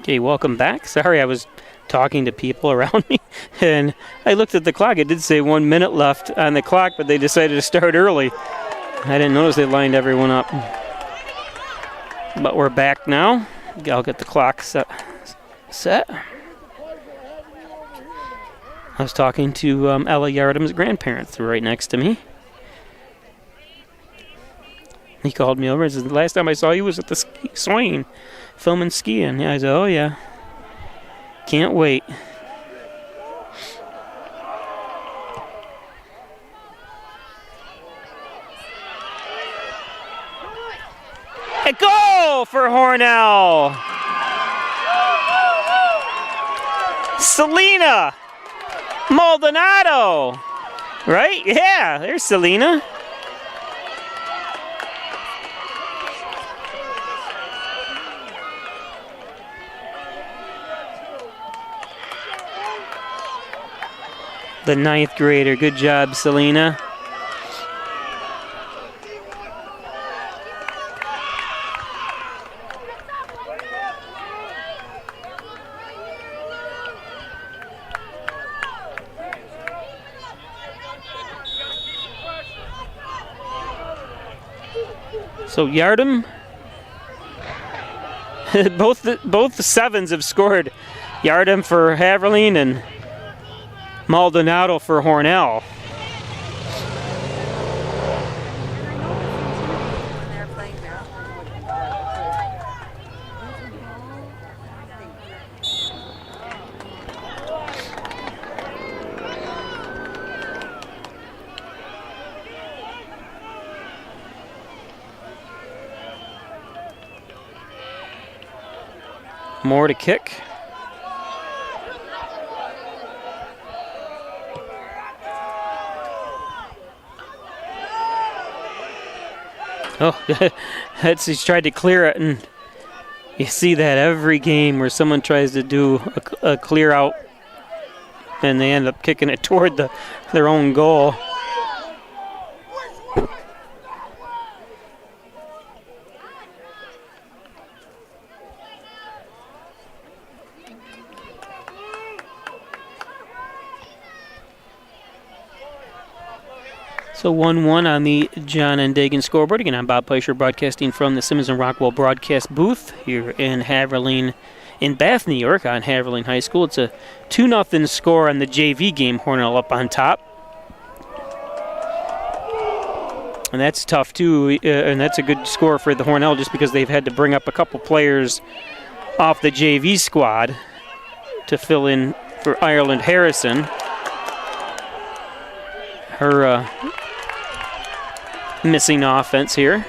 Speaker 1: Okay, welcome back. Sorry, I was talking to people around me, and I looked at the clock. It did say 1 minute left on the clock, but they decided to start early. I didn't notice they lined everyone up. But we're back now. I'll get the clock set. I was talking to Ella Yardim's grandparents, who were right next to me. He called me over and said, the last time I saw you was at the Swain, filming skiing. Yeah, I said, oh yeah, can't wait. A goal for Hornell! Selena Maldonado! Right? Yeah, there's Selena. The 9th grader. Good job, Selena. So Yardim, both the sevens have scored. Yardim for Haverling and Maldonado for Hornell. More to kick. Oh, he's tried to clear it, and you see that every game where someone tries to do a clear out and they end up kicking it toward their own goal. So 1-1 on the John and Dagan scoreboard. Again, I'm Bob Peischer broadcasting from the Simmons and Rockwell broadcast booth here in Haverling, in Bath, New York, on Haverling High School. It's a 2-0 score on the JV game. Hornell up on top. And that's tough, too, and that's a good score for the Hornell just because they've had to bring up a couple players off the JV squad to fill in for Ireland Harrison. Her missing offense here.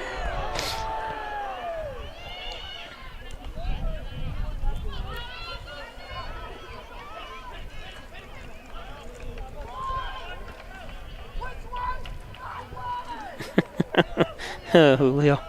Speaker 1: Julio.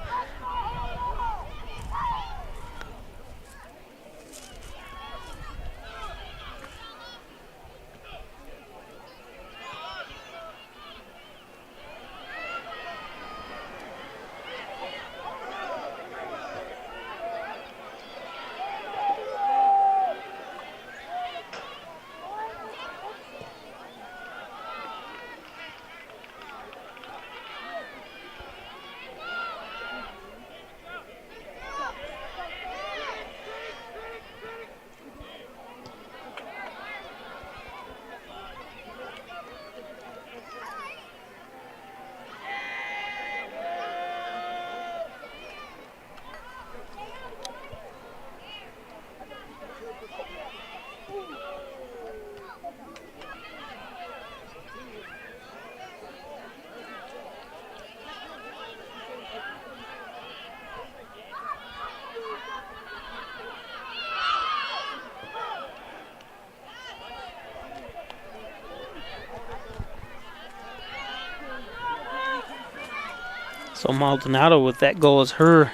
Speaker 1: So Maldonado with that goal is her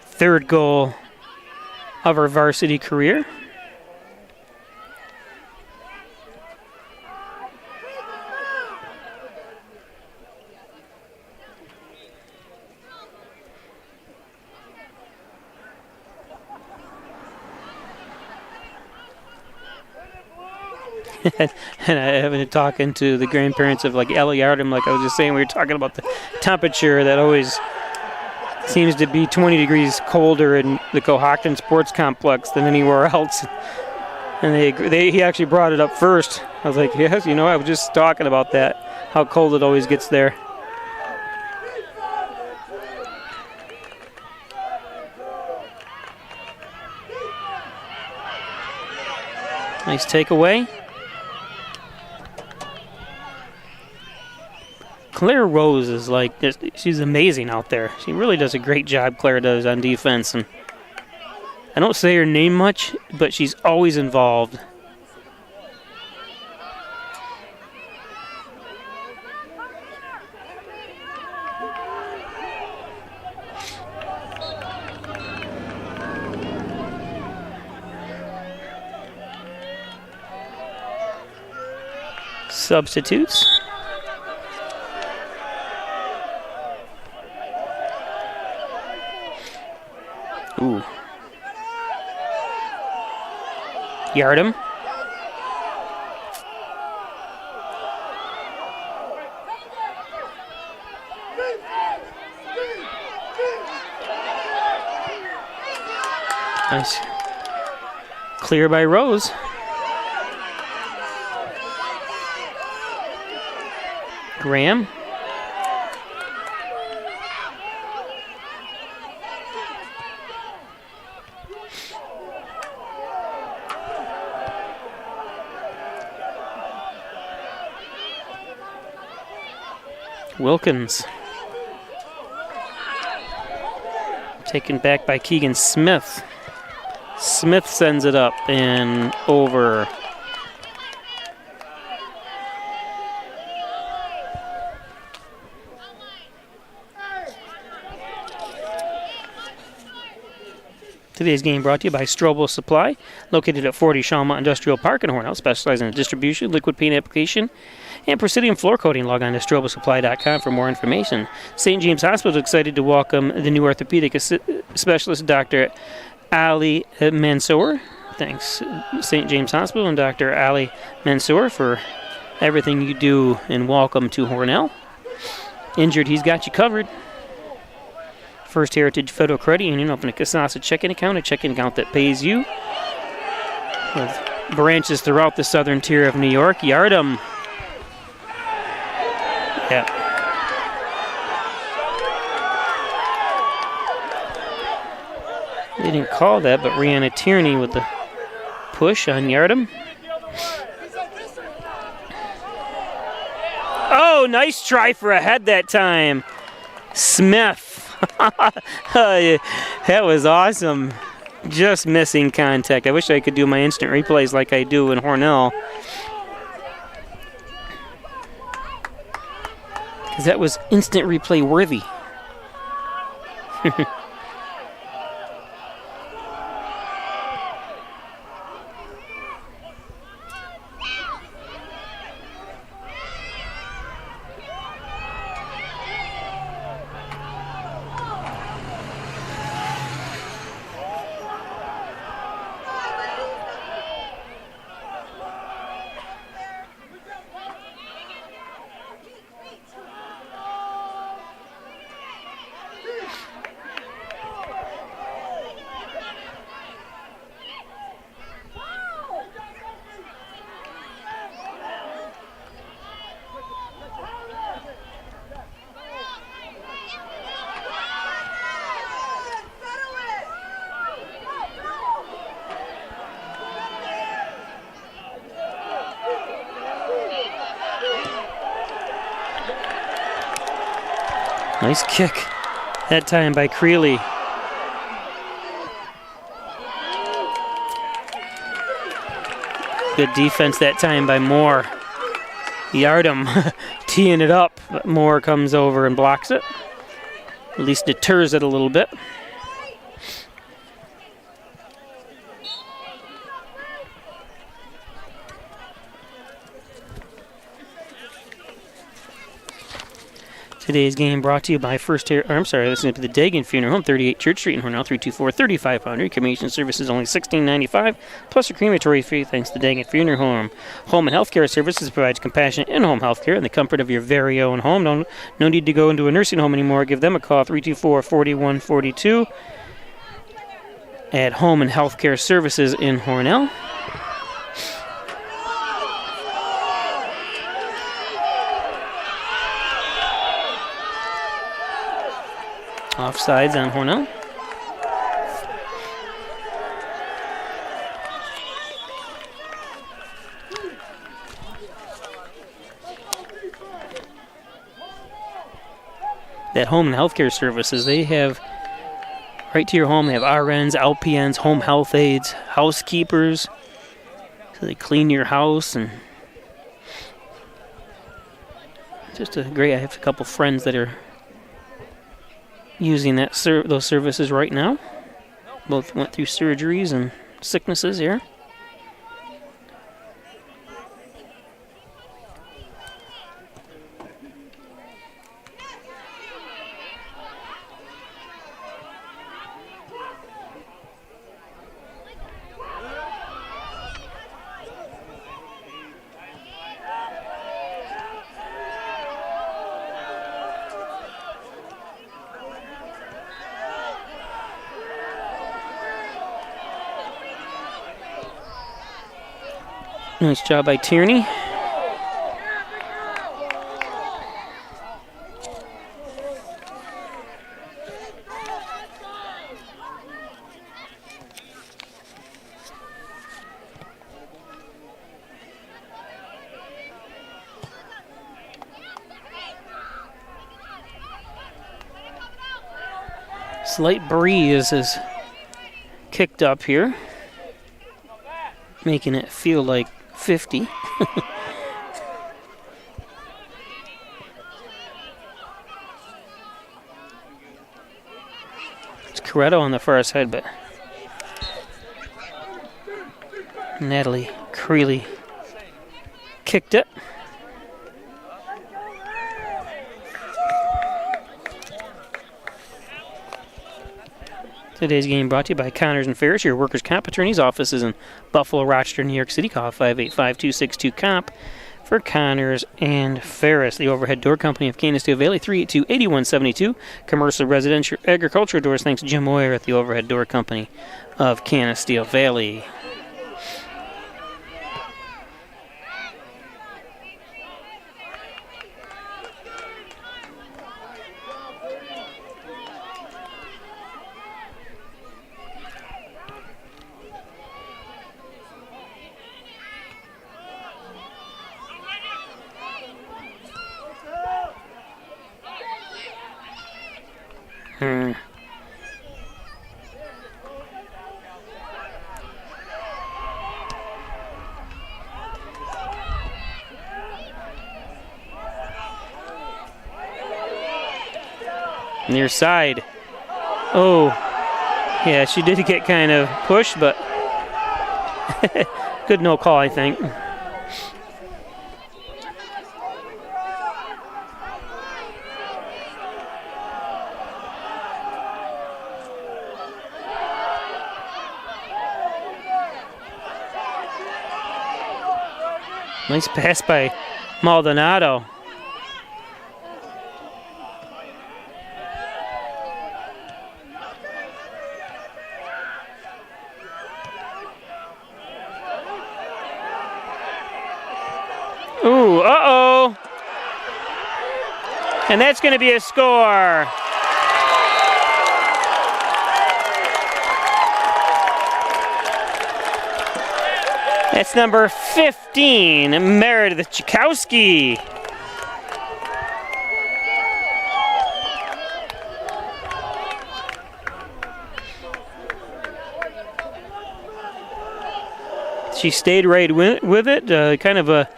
Speaker 1: third goal of her varsity career. And I have been talking to the grandparents of like Ellie Yardom, like I was just saying, we were talking about the temperature that always seems to be 20 degrees colder in the Cohocton Sports Complex than anywhere else. And he actually brought it up first. I was like, yes, I was just talking about that, how cold it always gets there. Nice takeaway. Claire Rose is she's amazing out there. She really does a great job, Claire does, on defense. And I don't say her name much, but she's always involved. Substitutes. Ooh. Yardom. Nice. Clear by Rose. Graham. Wilkins. Taken back by Keegan Smith. Smith sends it up and over. Today's game brought to you by Strobel Supply, located at 40 Shawmut Industrial Park in Hornell, specializing in distribution, liquid paint application, and Presidium floor coating. Log on to strobelsupply.com for more information. St. James Hospital is excited to welcome the new orthopedic specialist, Dr. Ali Mansour. Thanks, St. James Hospital and Dr. Ali Mansour, for everything you do, and welcome to Hornell. Injured, he's got you covered. First Heritage Federal Credit Union, open a Casasa checking account that pays you. With branches throughout the southern tier of New York. Yardom. Yeah. They didn't call that, but Rihanna Tierney with the push on Yardom. Oh, nice try for a head that time. Smith. That was awesome. Just missing contact. I wish I could do my instant replays like I do in Hornell, because that was instant replay worthy. Nice kick that time by Creeley. Good defense that time by Moore. Yardom teeing it up, but Moore comes over and blocks it. At least deters it a little bit. Today's game brought to you by this is going to be the Dagan Funeral Home, 38 Church Street in Hornell, 324-3500. Cremation service is only $16.95, plus a crematory fee thanks to Dagan Funeral Home. Home and Healthcare Services provides compassionate in-home healthcare in the comfort of your very own home. No need to go into a nursing home anymore. Give them a call, 324-4142 at Home and Healthcare Services in Hornell. Offsides on Hornell. That Home and Healthcare Services, they have right to your home. They have RNs, LPNs, home health aides, housekeepers. So they clean your house and just a great. I have a couple friends that are using those services right now. Both went through surgeries and sicknesses here. Nice job by Tierney. Slight breeze is kicked up here, making it feel like 50. It's Coretto on the far side, but Natalie Creeley kicked it. Today's game brought to you by Connors and Ferris, your workers' comp attorney's offices in Buffalo, Rochester, New York City. Call 585-262-COMP for Connors and Ferris. The Overhead Door Company of Canisteo Valley, 382-8172. Commercial, residential, agricultural doors, thanks to Jim Moyer at the Overhead Door Company of Canisteo Valley. Near side. Oh, yeah, she did get kind of pushed, but good no call, I think. Nice pass by Maldonado. Ooh, uh-oh. And that's going to be a score. That's number 15, Meredith Chikowski. She stayed right with it, kind of a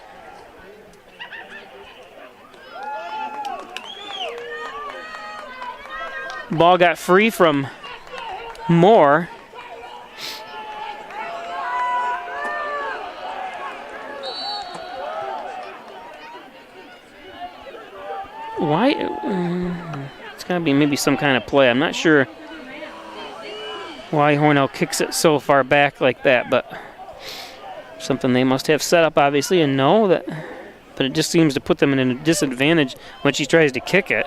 Speaker 1: ball got free from Moore. Why? It's got to be maybe some kind of play. I'm not sure why Hornell kicks it so far back like that, but something they must have set up, obviously, and know that. But it just seems to put them in a disadvantage when she tries to kick it.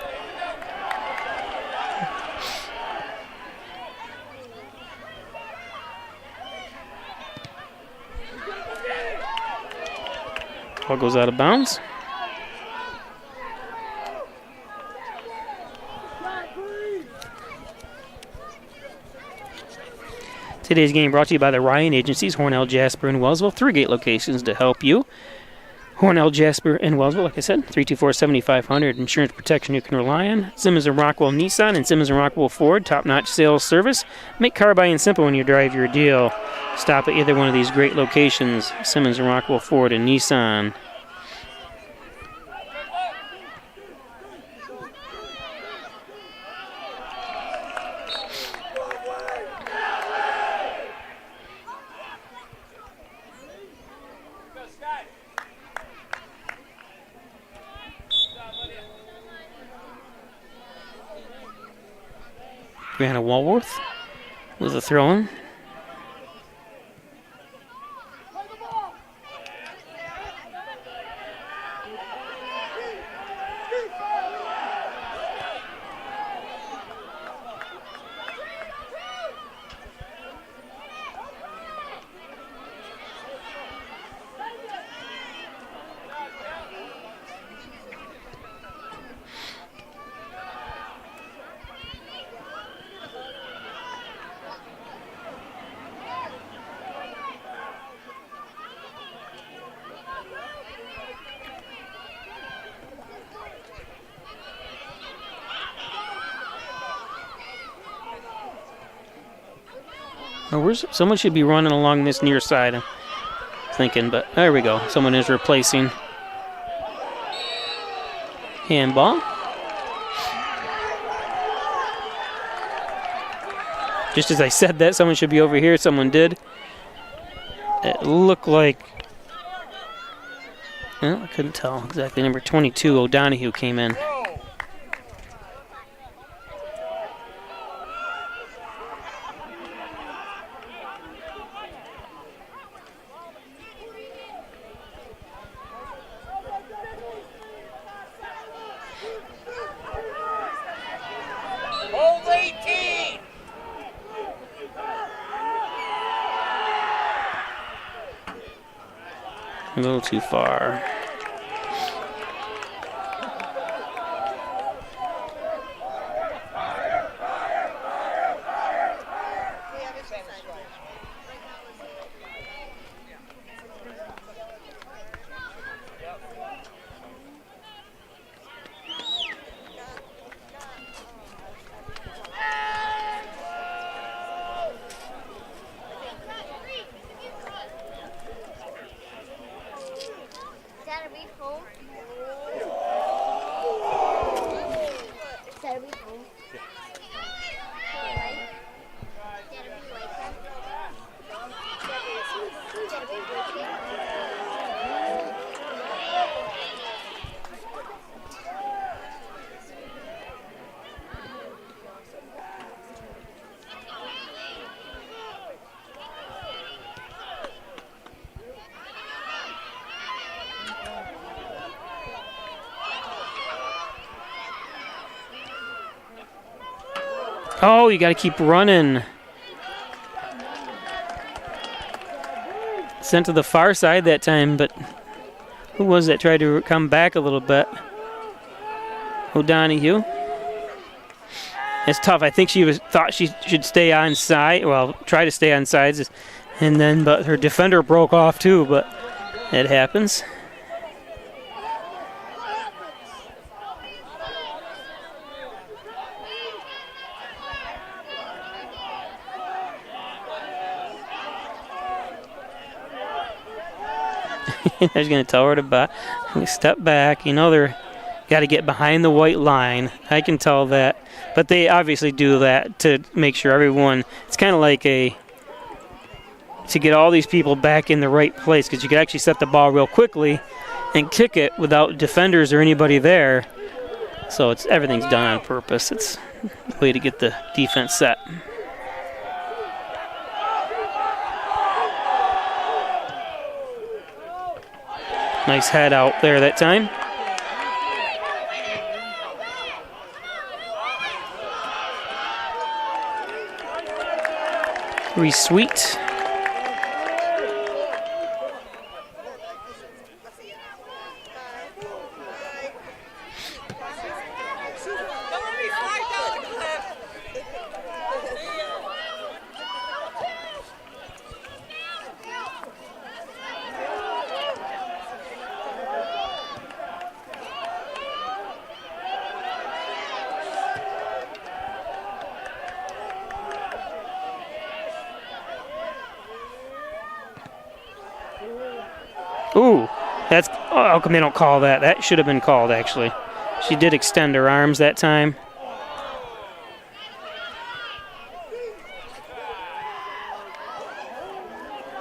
Speaker 1: Ball goes out of bounds. Today's game brought to you by the Ryan Agencies, Hornell, Jasper, and Wellsville. 3 gate locations to help you. Hornell, Jasper, and Wellsville, like I said, 324-7500. Insurance protection you can rely on. Simmons & Rockwell Nissan and Simmons & Rockwell Ford, top-notch sales service. Make car buying simple when you drive your deal. Stop at either one of these great locations, Simmons & Rockwell Ford and Nissan. Brianna Walworth with a throw-in. Someone should be running along this near side, I'm thinking, but there we go. Someone is replacing. Handball. Just as I said that, someone should be over here. Someone did. It looked like, well, I couldn't tell exactly. Number 22, O'Donohue, came in. A little too far. Oh, you got to keep running. Sent to the far side that time, but who was that tried to come back a little bit? O'Donohue. It's tough. I think she thought she should stay on side. Well, try to stay on sides, and then but her defender broke off too. But it happens. I was going to tell her to step back. You know, they're got to get behind the white line. I can tell that. But they obviously do that to make sure everyone, it's kind of like to get all these people back in the right place, because you can actually set the ball real quickly and kick it without defenders or anybody there. So everything's done on purpose. It's a way to get the defense set. Nice head out there that time. Reese Sweet. Ooh, how come they don't call that? That should have been called, actually. She did extend her arms that time.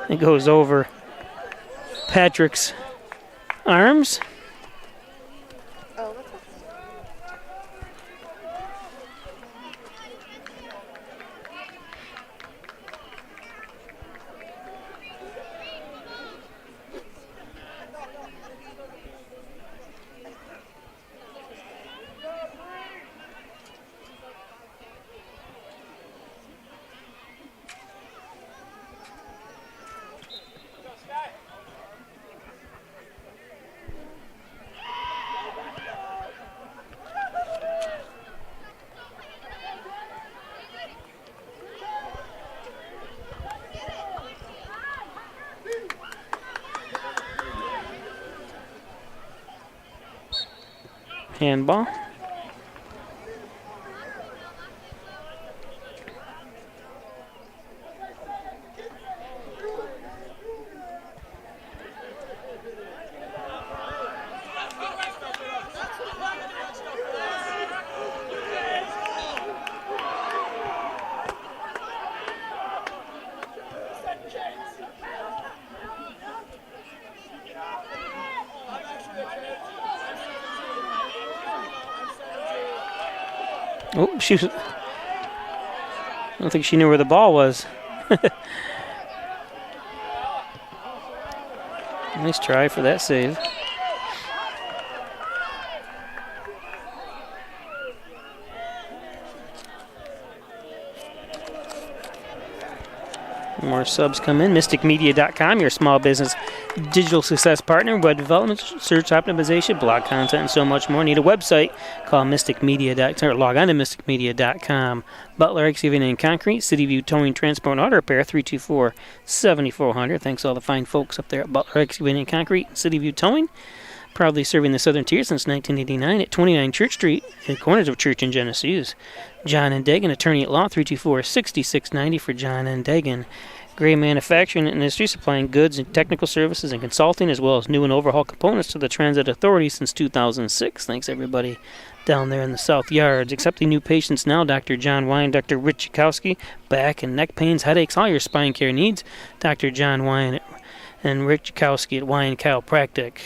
Speaker 1: It goes over Patrick's arms. Handball. Oh, I don't think she knew where the ball was. Nice try for that save. More subs come in. MysticMedia.com, your small business digital success partner, web development, search optimization, blog content, and so much more. Need a website? Call MysticMedia.com or log on to MysticMedia.com. Butler Excavating and Concrete, City View Towing, Transport, and Auto Repair, 324-7400. Thanks to all the fine folks up there at Butler Excavating and Concrete, City View Towing. Proudly serving the Southern Tier since 1989 at 29 Church Street, at corners of Church and Genesee. John and Dagan, attorney at law, 324-6690 for John and Dagan. Gray Manufacturing Industry, supplying goods and technical services and consulting, as well as new and overhaul components to the Transit Authority since 2006. Thanks, everybody down there in the South Yards. Accepting new patients now, Dr. John Wine, Dr. Rich Chakowski, back and neck pains, headaches, all your spine care needs. Dr. John Wine and Rich Chakowski at Wine Chiropractic.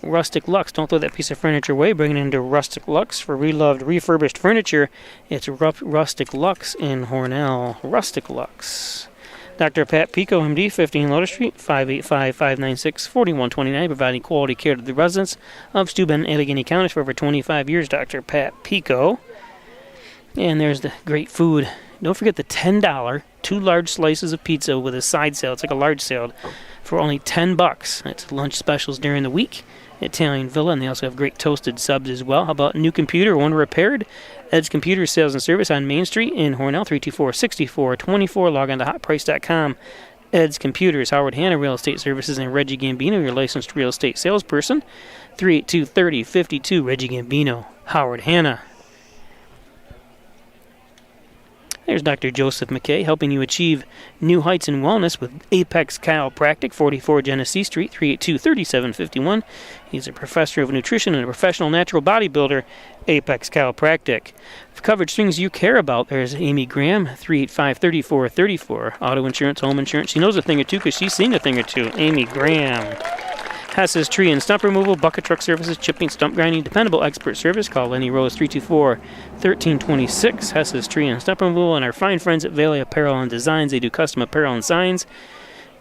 Speaker 1: Rustic Lux, don't throw that piece of furniture away. Bring it into Rustic Lux for reloved, refurbished furniture. It's Rustic Lux in Hornell. Rustic Lux. Dr. Pat Pico, MD, 15 Lotus Street, 585-596-4129, providing quality care to the residents of Steuben and Allegheny counties for over 25 years. Dr. Pat Pico. And there's the great food. Don't forget the $10 2 large slices of pizza with a side salad. It's like a large salad for only $10. That's lunch specials during the week. Italian Villa, and they also have great toasted subs as well. How about a new computer, one repaired? Ed's Computer Sales and Service on Main Street in Hornell, 324-6424. Log on to hotprice.com. Ed's Computers, Howard Hanna Real Estate Services, and Reggie Gambino, your licensed real estate salesperson. 382-3052, Reggie Gambino, Howard Hanna. There's Dr. Joseph McKay, helping you achieve new heights in wellness with Apex Chiropractic, 44 Genesee Street, 382-3751. He's a professor of nutrition and a professional natural bodybuilder. Apex Chiropractic. For coverage things you care about, there's Amy Graham, 385-3434. Auto insurance, home insurance. She knows a thing or two because she's seen a thing or two. Amy Graham. Hess's Tree and Stump Removal, Bucket Truck Services, Chipping, Stump Grinding, Dependable Expert Service. Call Lenny Rose 324-1326. Hess's Tree and Stump Removal, and our fine friends at Valley Apparel and Designs. They do custom apparel and signs.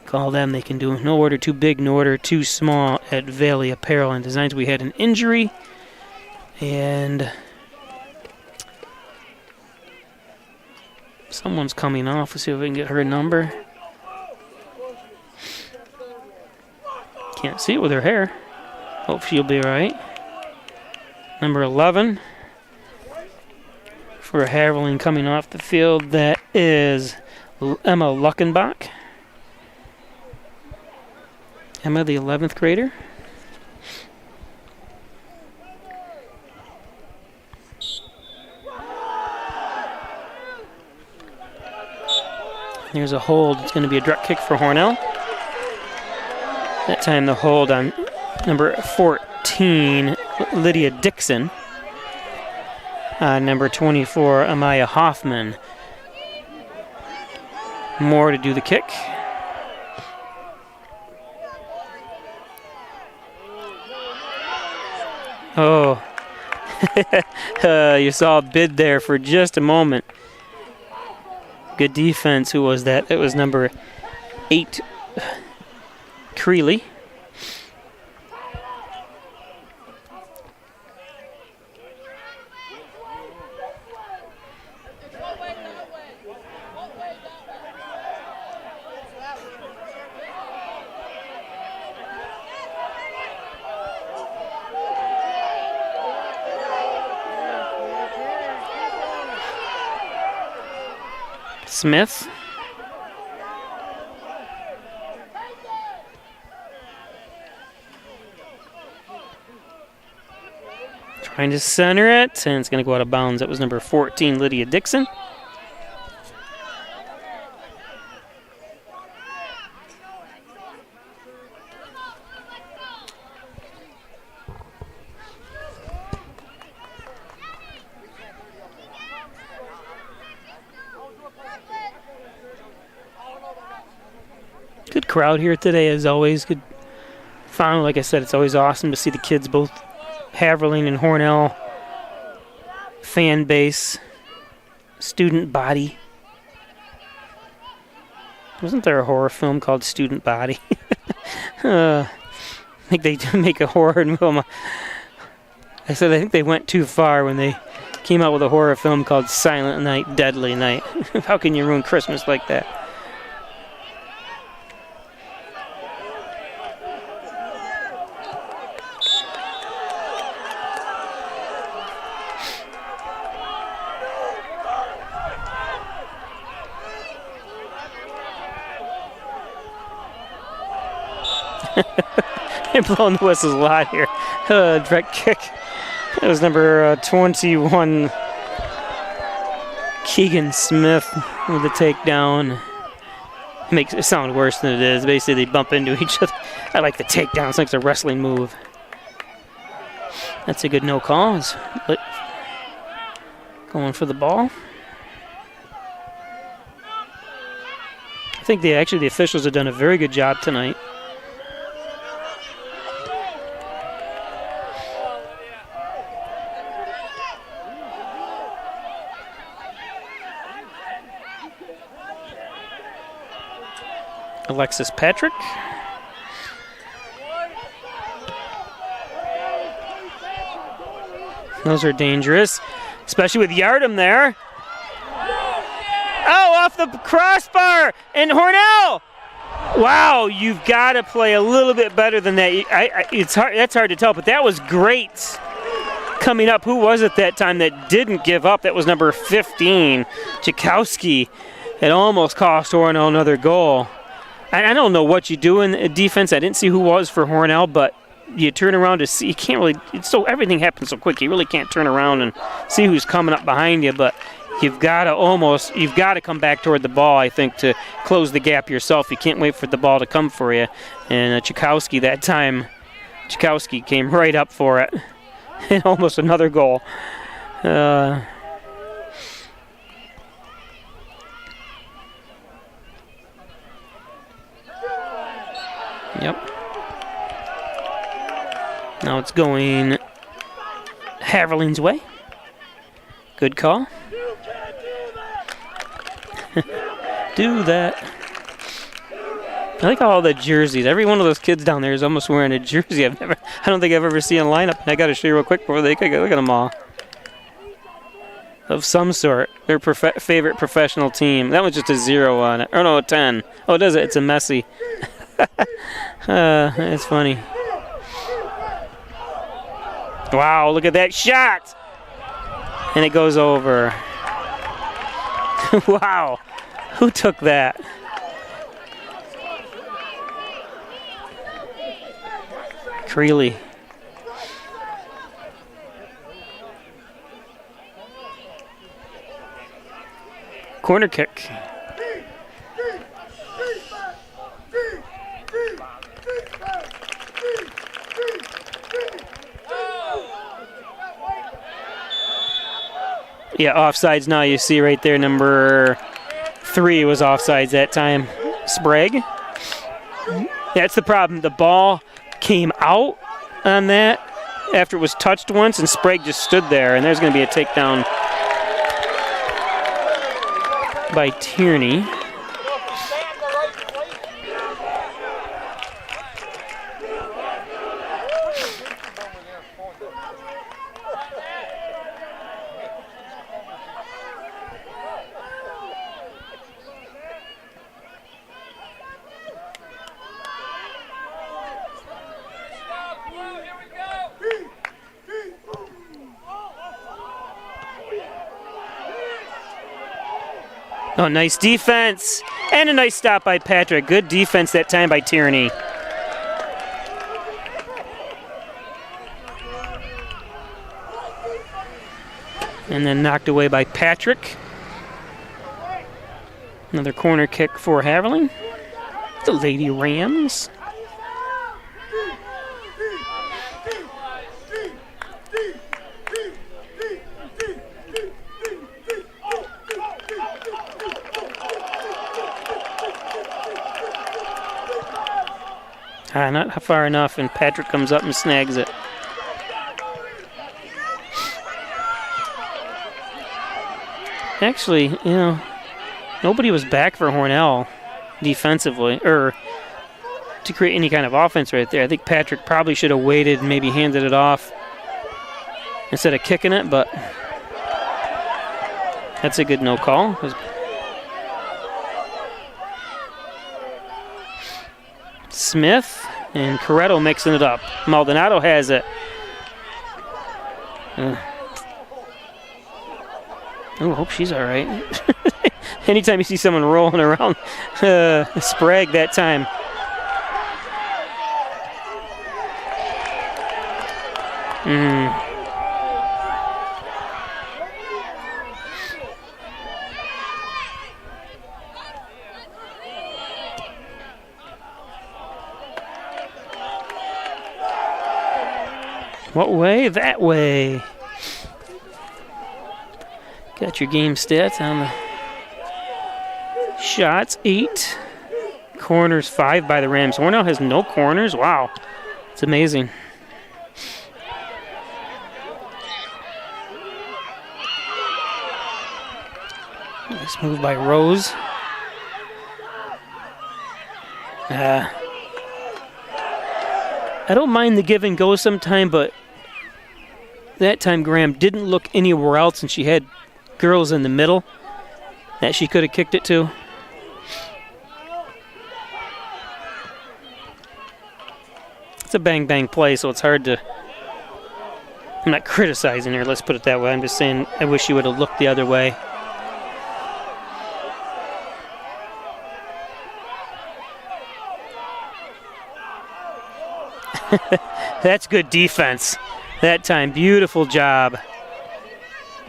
Speaker 1: Call them. They can do no order too big, no order too small at Valley Apparel and Designs. We had an injury, and someone's coming off. Let's see if we can get her number. Can't see it with her hair. Hope she'll be all right. Number 11 for Haverling coming off the field. That is Emma Luckenbach. Emma, the 11th grader. There's a hold. It's going to be a direct kick for Hornell. That time the hold on number 14, Lydia Dixon. Number 24, Amaya Hoffman. Moore to do the kick. Oh, you saw a bid there for just a moment. Good defense. Who was that? It was number 8, Creeley. Smith. Trying to center it, and it's going to go out of bounds. That was number 14, Lydia Dixon. Good crowd here today, as always. Good fun. Like I said, it's always awesome to see the kids, both Haverling and Hornell, fan base, student body. Wasn't there a horror film called Student Body? I think they did make a horror film. I think they went too far when they came out with a horror film called Silent Night, Deadly Night. How can you ruin Christmas like that? They're blowing the whistles a lot here. Direct kick. That was number 21, Keegan Smith with the takedown. Makes it sound worse than it is. Basically, they bump into each other. I like the takedown. It's like it's a wrestling move. That's a good no call. Going for the ball. I think the officials have done a very good job tonight. Alexis Patrick. Those are dangerous, especially with Yardom there. Oh, off the crossbar, and Hornell. Wow, you've got to play a little bit better than that. It's hard. That's hard to tell, but that was great. Coming up, who was it that time that didn't give up? That was number 15, Chakowski. It almost cost Hornell another goal. I don't know what you do in defense. I didn't see who was for Hornell, but you turn around to see. You can't really. Everything happens so quick. You really can't turn around and see who's coming up behind you. But you've got to come back toward the ball, I think, to close the gap yourself. You can't wait for the ball to come for you. And Chakowski that time, came right up for it, and almost another goal. Yep. Now it's going Haverling's way. Good call. Do that. I like all the jerseys. Every one of those kids down there is almost wearing a jersey. I don't think I've ever seen a lineup. I got to show you real quick before they look at them all. Of some sort. Their favorite professional team. That one's just a 0 on it. Or no, a 10. Oh, does it? It's a Messi. It's funny. Wow, look at that shot! And it goes over. Wow. Who took that? Creeley. Corner kick. Yeah, offsides now. You see right there, number 3 was offsides that time. Sprague. That's the problem. The ball came out on that after it was touched once, and Sprague just stood there, and there's going to be a takedown by Tierney. Oh, nice defense. And a nice stop by Patrick. Good defense that time by Tierney. And then knocked away by Patrick. Another corner kick for Haverling. The Lady Rams. Not far enough, and Patrick comes up and snags it. Actually, nobody was back for Hornell defensively, or to create any kind of offense right there. I think Patrick probably should have waited and maybe handed it off instead of kicking it, but that's a good no call. Smith and Corretto mixing it up. Maldonado has it. I hope she's all right. Anytime you see someone rolling around, Sprague that time. What way? That way. Got your game stats on the shots. 8. Corners 5 by the Rams. Hornell has no corners. Wow. It's amazing. Nice move by Rose. I don't mind the give and go sometime, but that time Graham didn't look anywhere else, and she had girls in the middle that she could have kicked it to. It's a bang-bang play, so it's hard to... I'm not criticizing her, let's put it that way. I'm just saying I wish she would have looked the other way. That's good defense that time. Beautiful job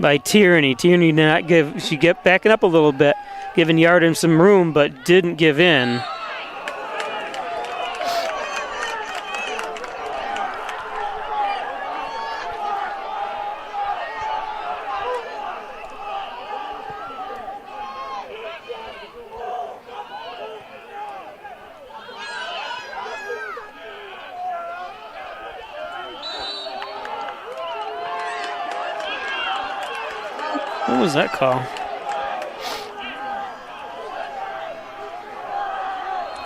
Speaker 1: by Tierney. Tierney did not give, she kept backing up a little bit, giving Yarden some room, but didn't give in. was that call?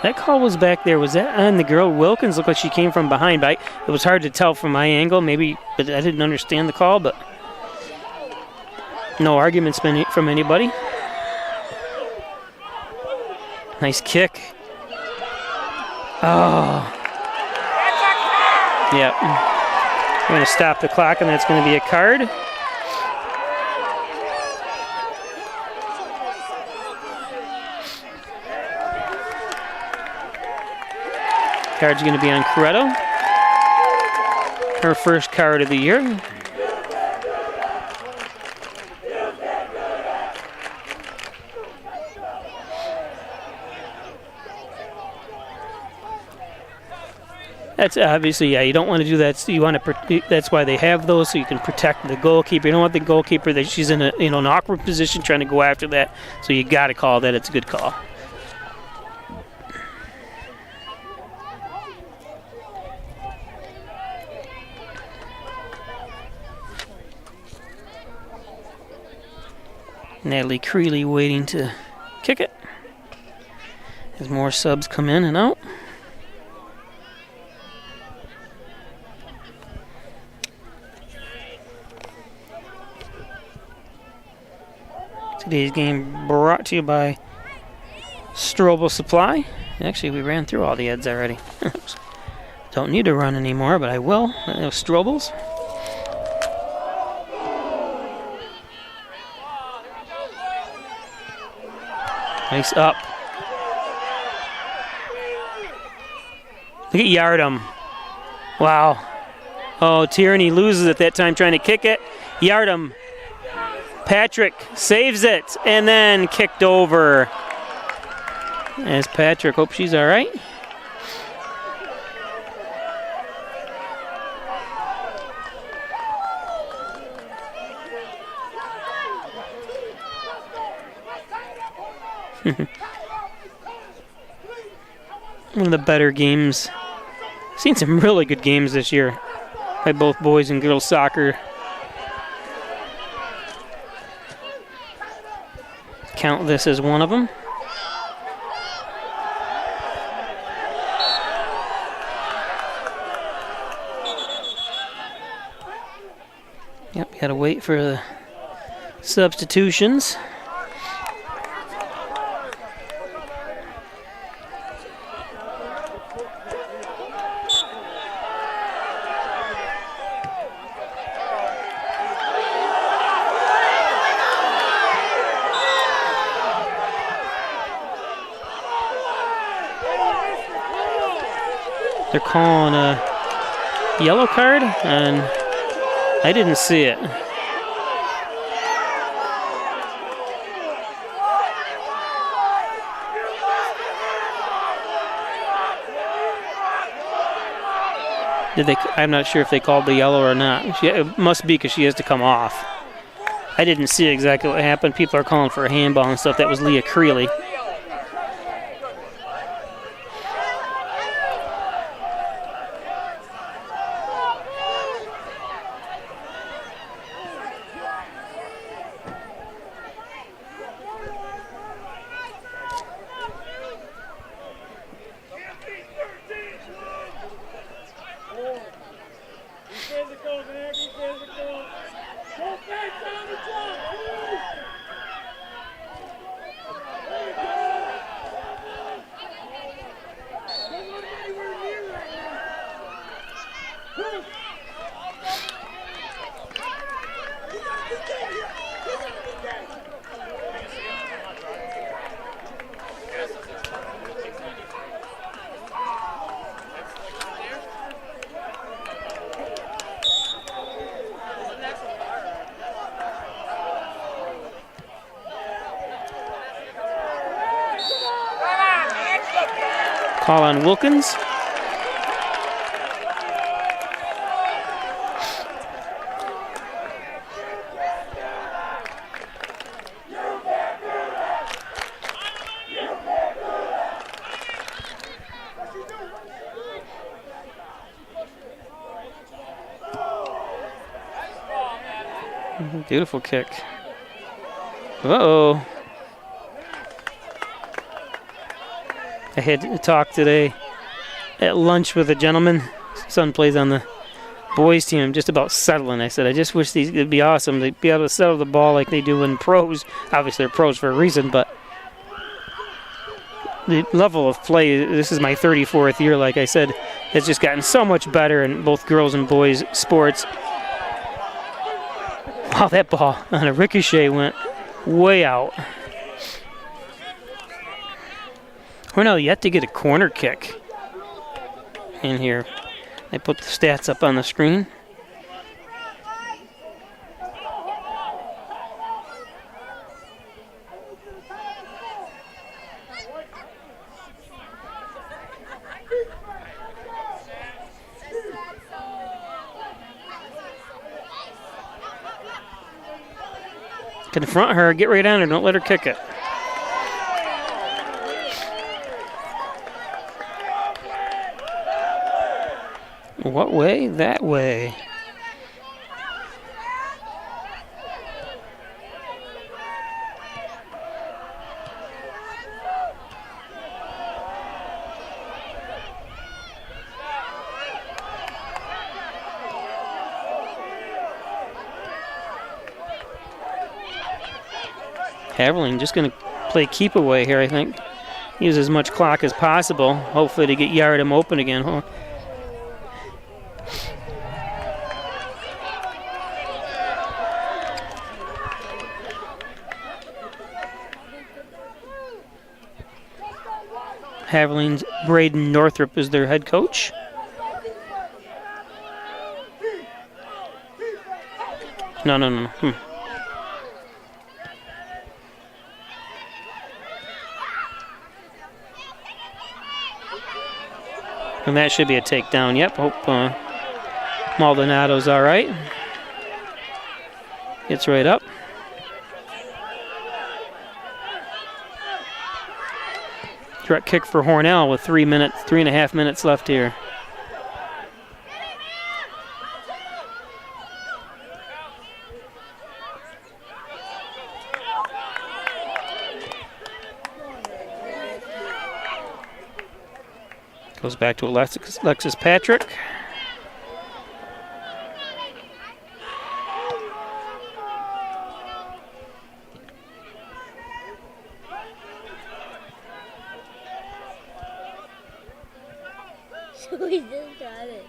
Speaker 1: That call was back there. Was that on the girl Wilkins? Looked like she came from behind. But it was hard to tell from my angle. Maybe, but I didn't understand the call. But no arguments from anybody. Nice kick. Oh. Yep. We're going to stop the clock, and that's going to be a card. Card's going to be on Coretto. Her first card of the year. That's obviously, yeah, you don't want to do that. So you want to, that's why they have those, so you can protect the goalkeeper. You don't want the goalkeeper that she's in an awkward position trying to go after that. So you got to call that. It's a good call. Natalie Creeley waiting to kick it as more subs come in and out. Today's game brought to you by Strobel Supply. Actually, we ran through all the ads already. Don't need to run anymore, but I will. Strobel's. Nice up. Look at Yardum. Wow. Oh, Tierney loses at that time trying to kick it. Yardum. Patrick saves it and then kicked over. As Patrick, hope she's all right. One of the better games. Seen some really good games this year by both boys and girls soccer. Count this as one of them. Yep, gotta wait for the substitutions. They're calling a yellow card, and I didn't see it. I'm not sure if they called the yellow or not. It must be because she has to come off. I didn't see exactly what happened. People are calling for a handball and stuff. That was Leah Creeley. Call on Wilkins. Beautiful kick. Uh-oh. I had to talk today at lunch with a gentleman. Son plays on the boys team. I'm just about settling. I said, I just wish these would be awesome. They'd be able to settle the ball like they do in pros. Obviously, they're pros for a reason, but the level of play, this is my 34th year, like I said, has just gotten so much better in both girls and boys sports. Wow, that ball on a ricochet went way out. Hornell yet to get a corner kick in here. I put the stats up on the screen. Confront her, get right on her, don't let her kick it. What way? That way. Haverling just going to play keep away here, I think. Use as much clock as possible, hopefully to get Yardom open again. Huh? Haverling's Braden Northrup is their head coach. No. And that should be a takedown. Yep, hope Maldonado's all right. Gets right up. Direct kick for Hornell with 3.5 minutes left here. Goes back to Alexis Patrick.
Speaker 2: We just got it.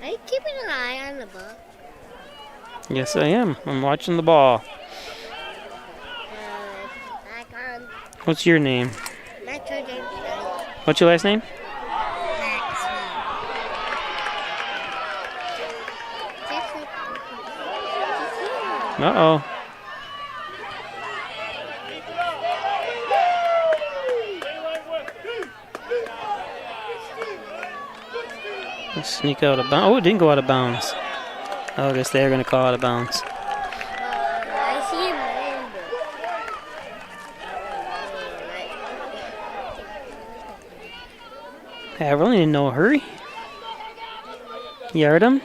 Speaker 2: Are you keeping an eye on the ball?
Speaker 1: Yes, I am. I'm watching the ball. What's your name? What's your last name? Uh-oh. Let's sneak out of bounds. Oh, it didn't go out of bounds. Oh, I guess they're going to call out of bounds.
Speaker 2: I see him.
Speaker 1: Haverling in no hurry. Yardom.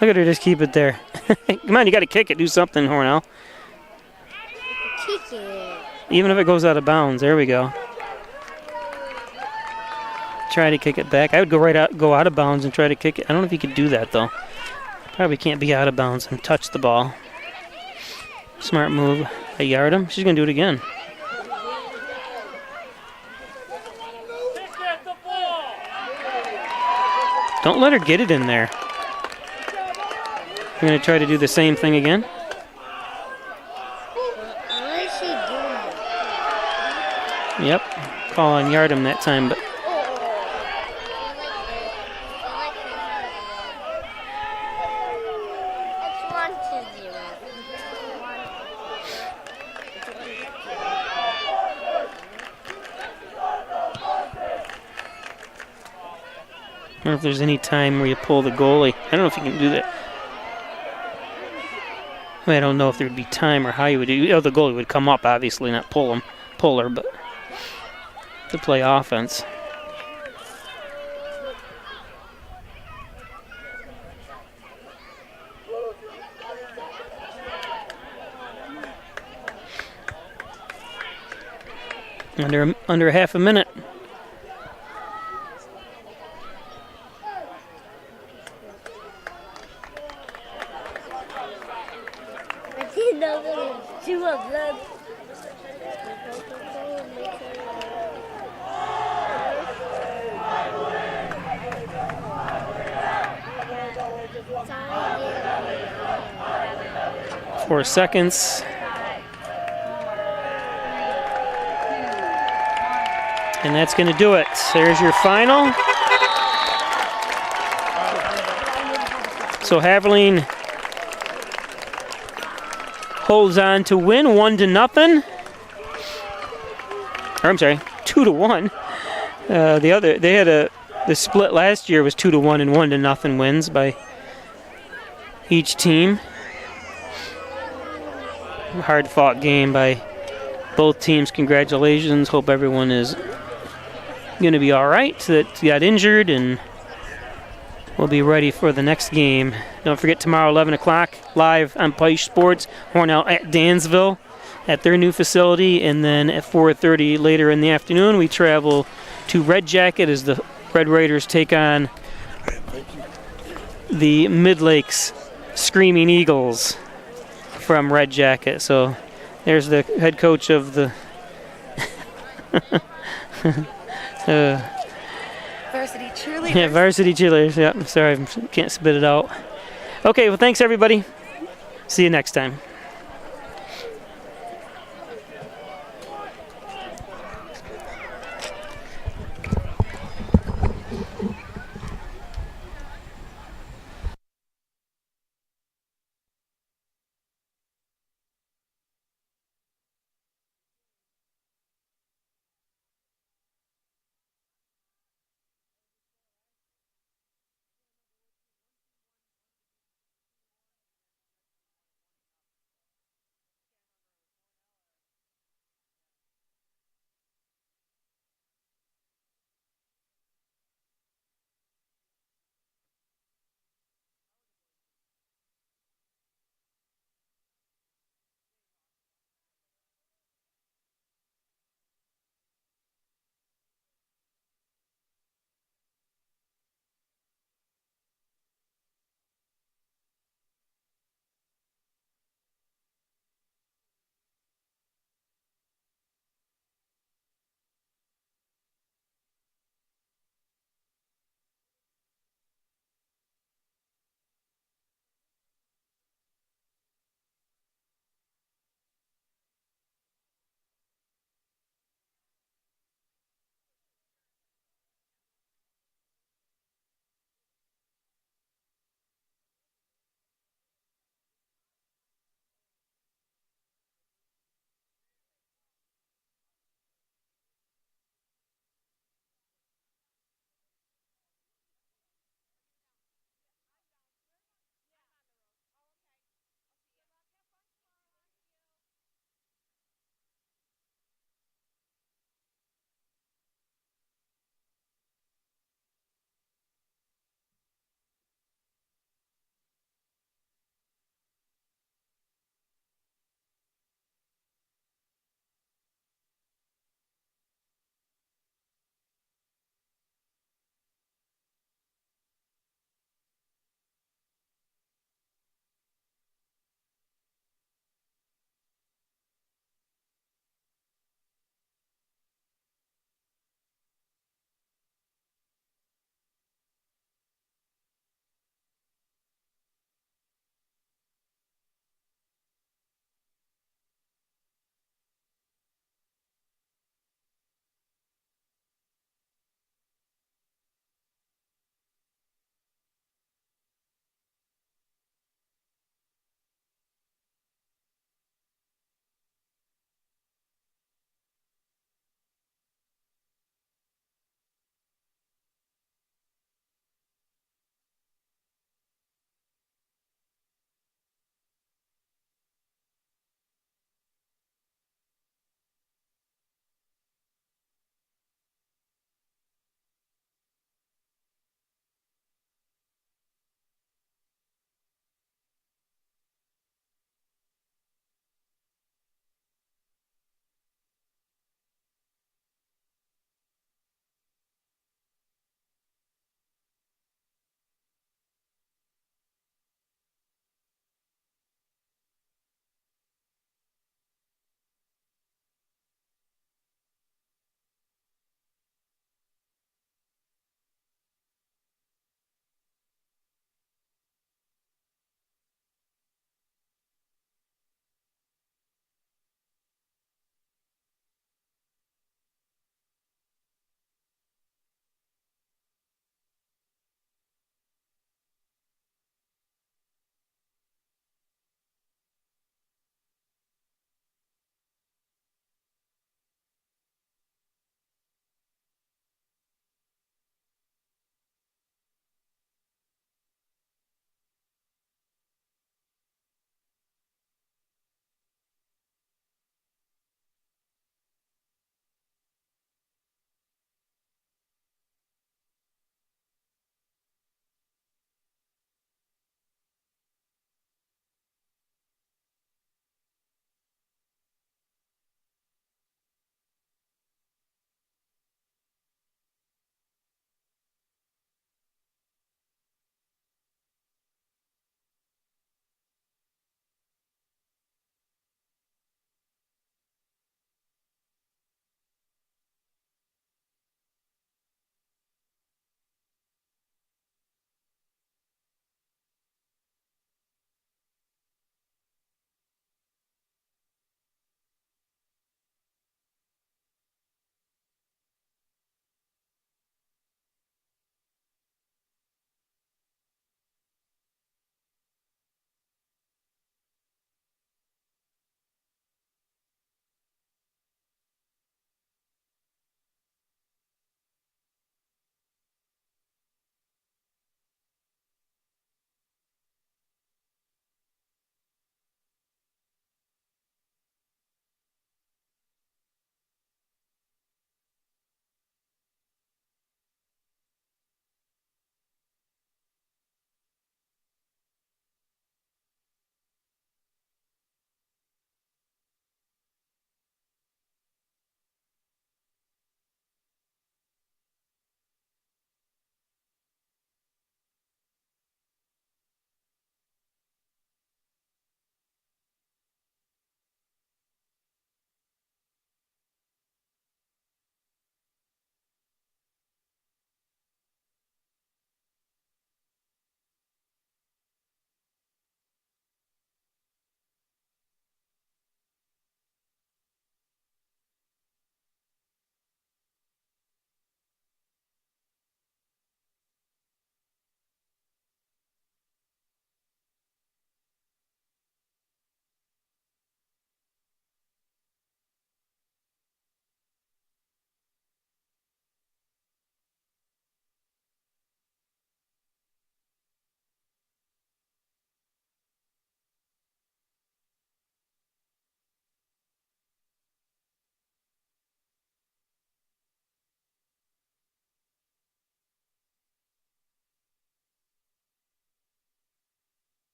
Speaker 1: Look at her just keep it there. Come on, you got to kick it. Do something, Hornell.
Speaker 2: Kick it.
Speaker 1: Even if it goes out of bounds. There we go. Try to kick it back. I would go out of bounds and try to kick it. I don't know if you could do that, though. Probably can't be out of bounds and touch the ball. Smart move by Yardom. She's going to do it again. Don't let her get it in there. We're going to try to do the same thing again.
Speaker 2: What is she doing?
Speaker 1: Yep. Call on Yardom that time, but I don't know if there's any time where you pull the goalie. I don't know if you can do that. I don't know if there would be time or how you would do. The goalie would come up, obviously, not pull her, but to play offense. Under half a minute. Four seconds. And that's going to do it. There's your final. So Haverling holds on to win 1-0. Or I'm sorry, 2-1. The split last year was 2-1 and 1-0 wins by each team. Hard fought game by both teams. Congratulations. Hope everyone is going to be all right that got injured, and we'll be ready for the next game. Don't forget, tomorrow 11 o'clock live on Peisch Sports, Hornell at Dansville at their new facility, and then at 4:30 later in the afternoon we travel to Red Jacket as the Red Raiders take on the Mid-Lakes Screaming Eagles from Red Jacket. So there's the head coach of the
Speaker 3: Varsity cheerleaders.
Speaker 1: Yeah, Varsity cheerleaders. Yeah, sorry, I can't spit it out. Okay, well, thanks, everybody. See you next time.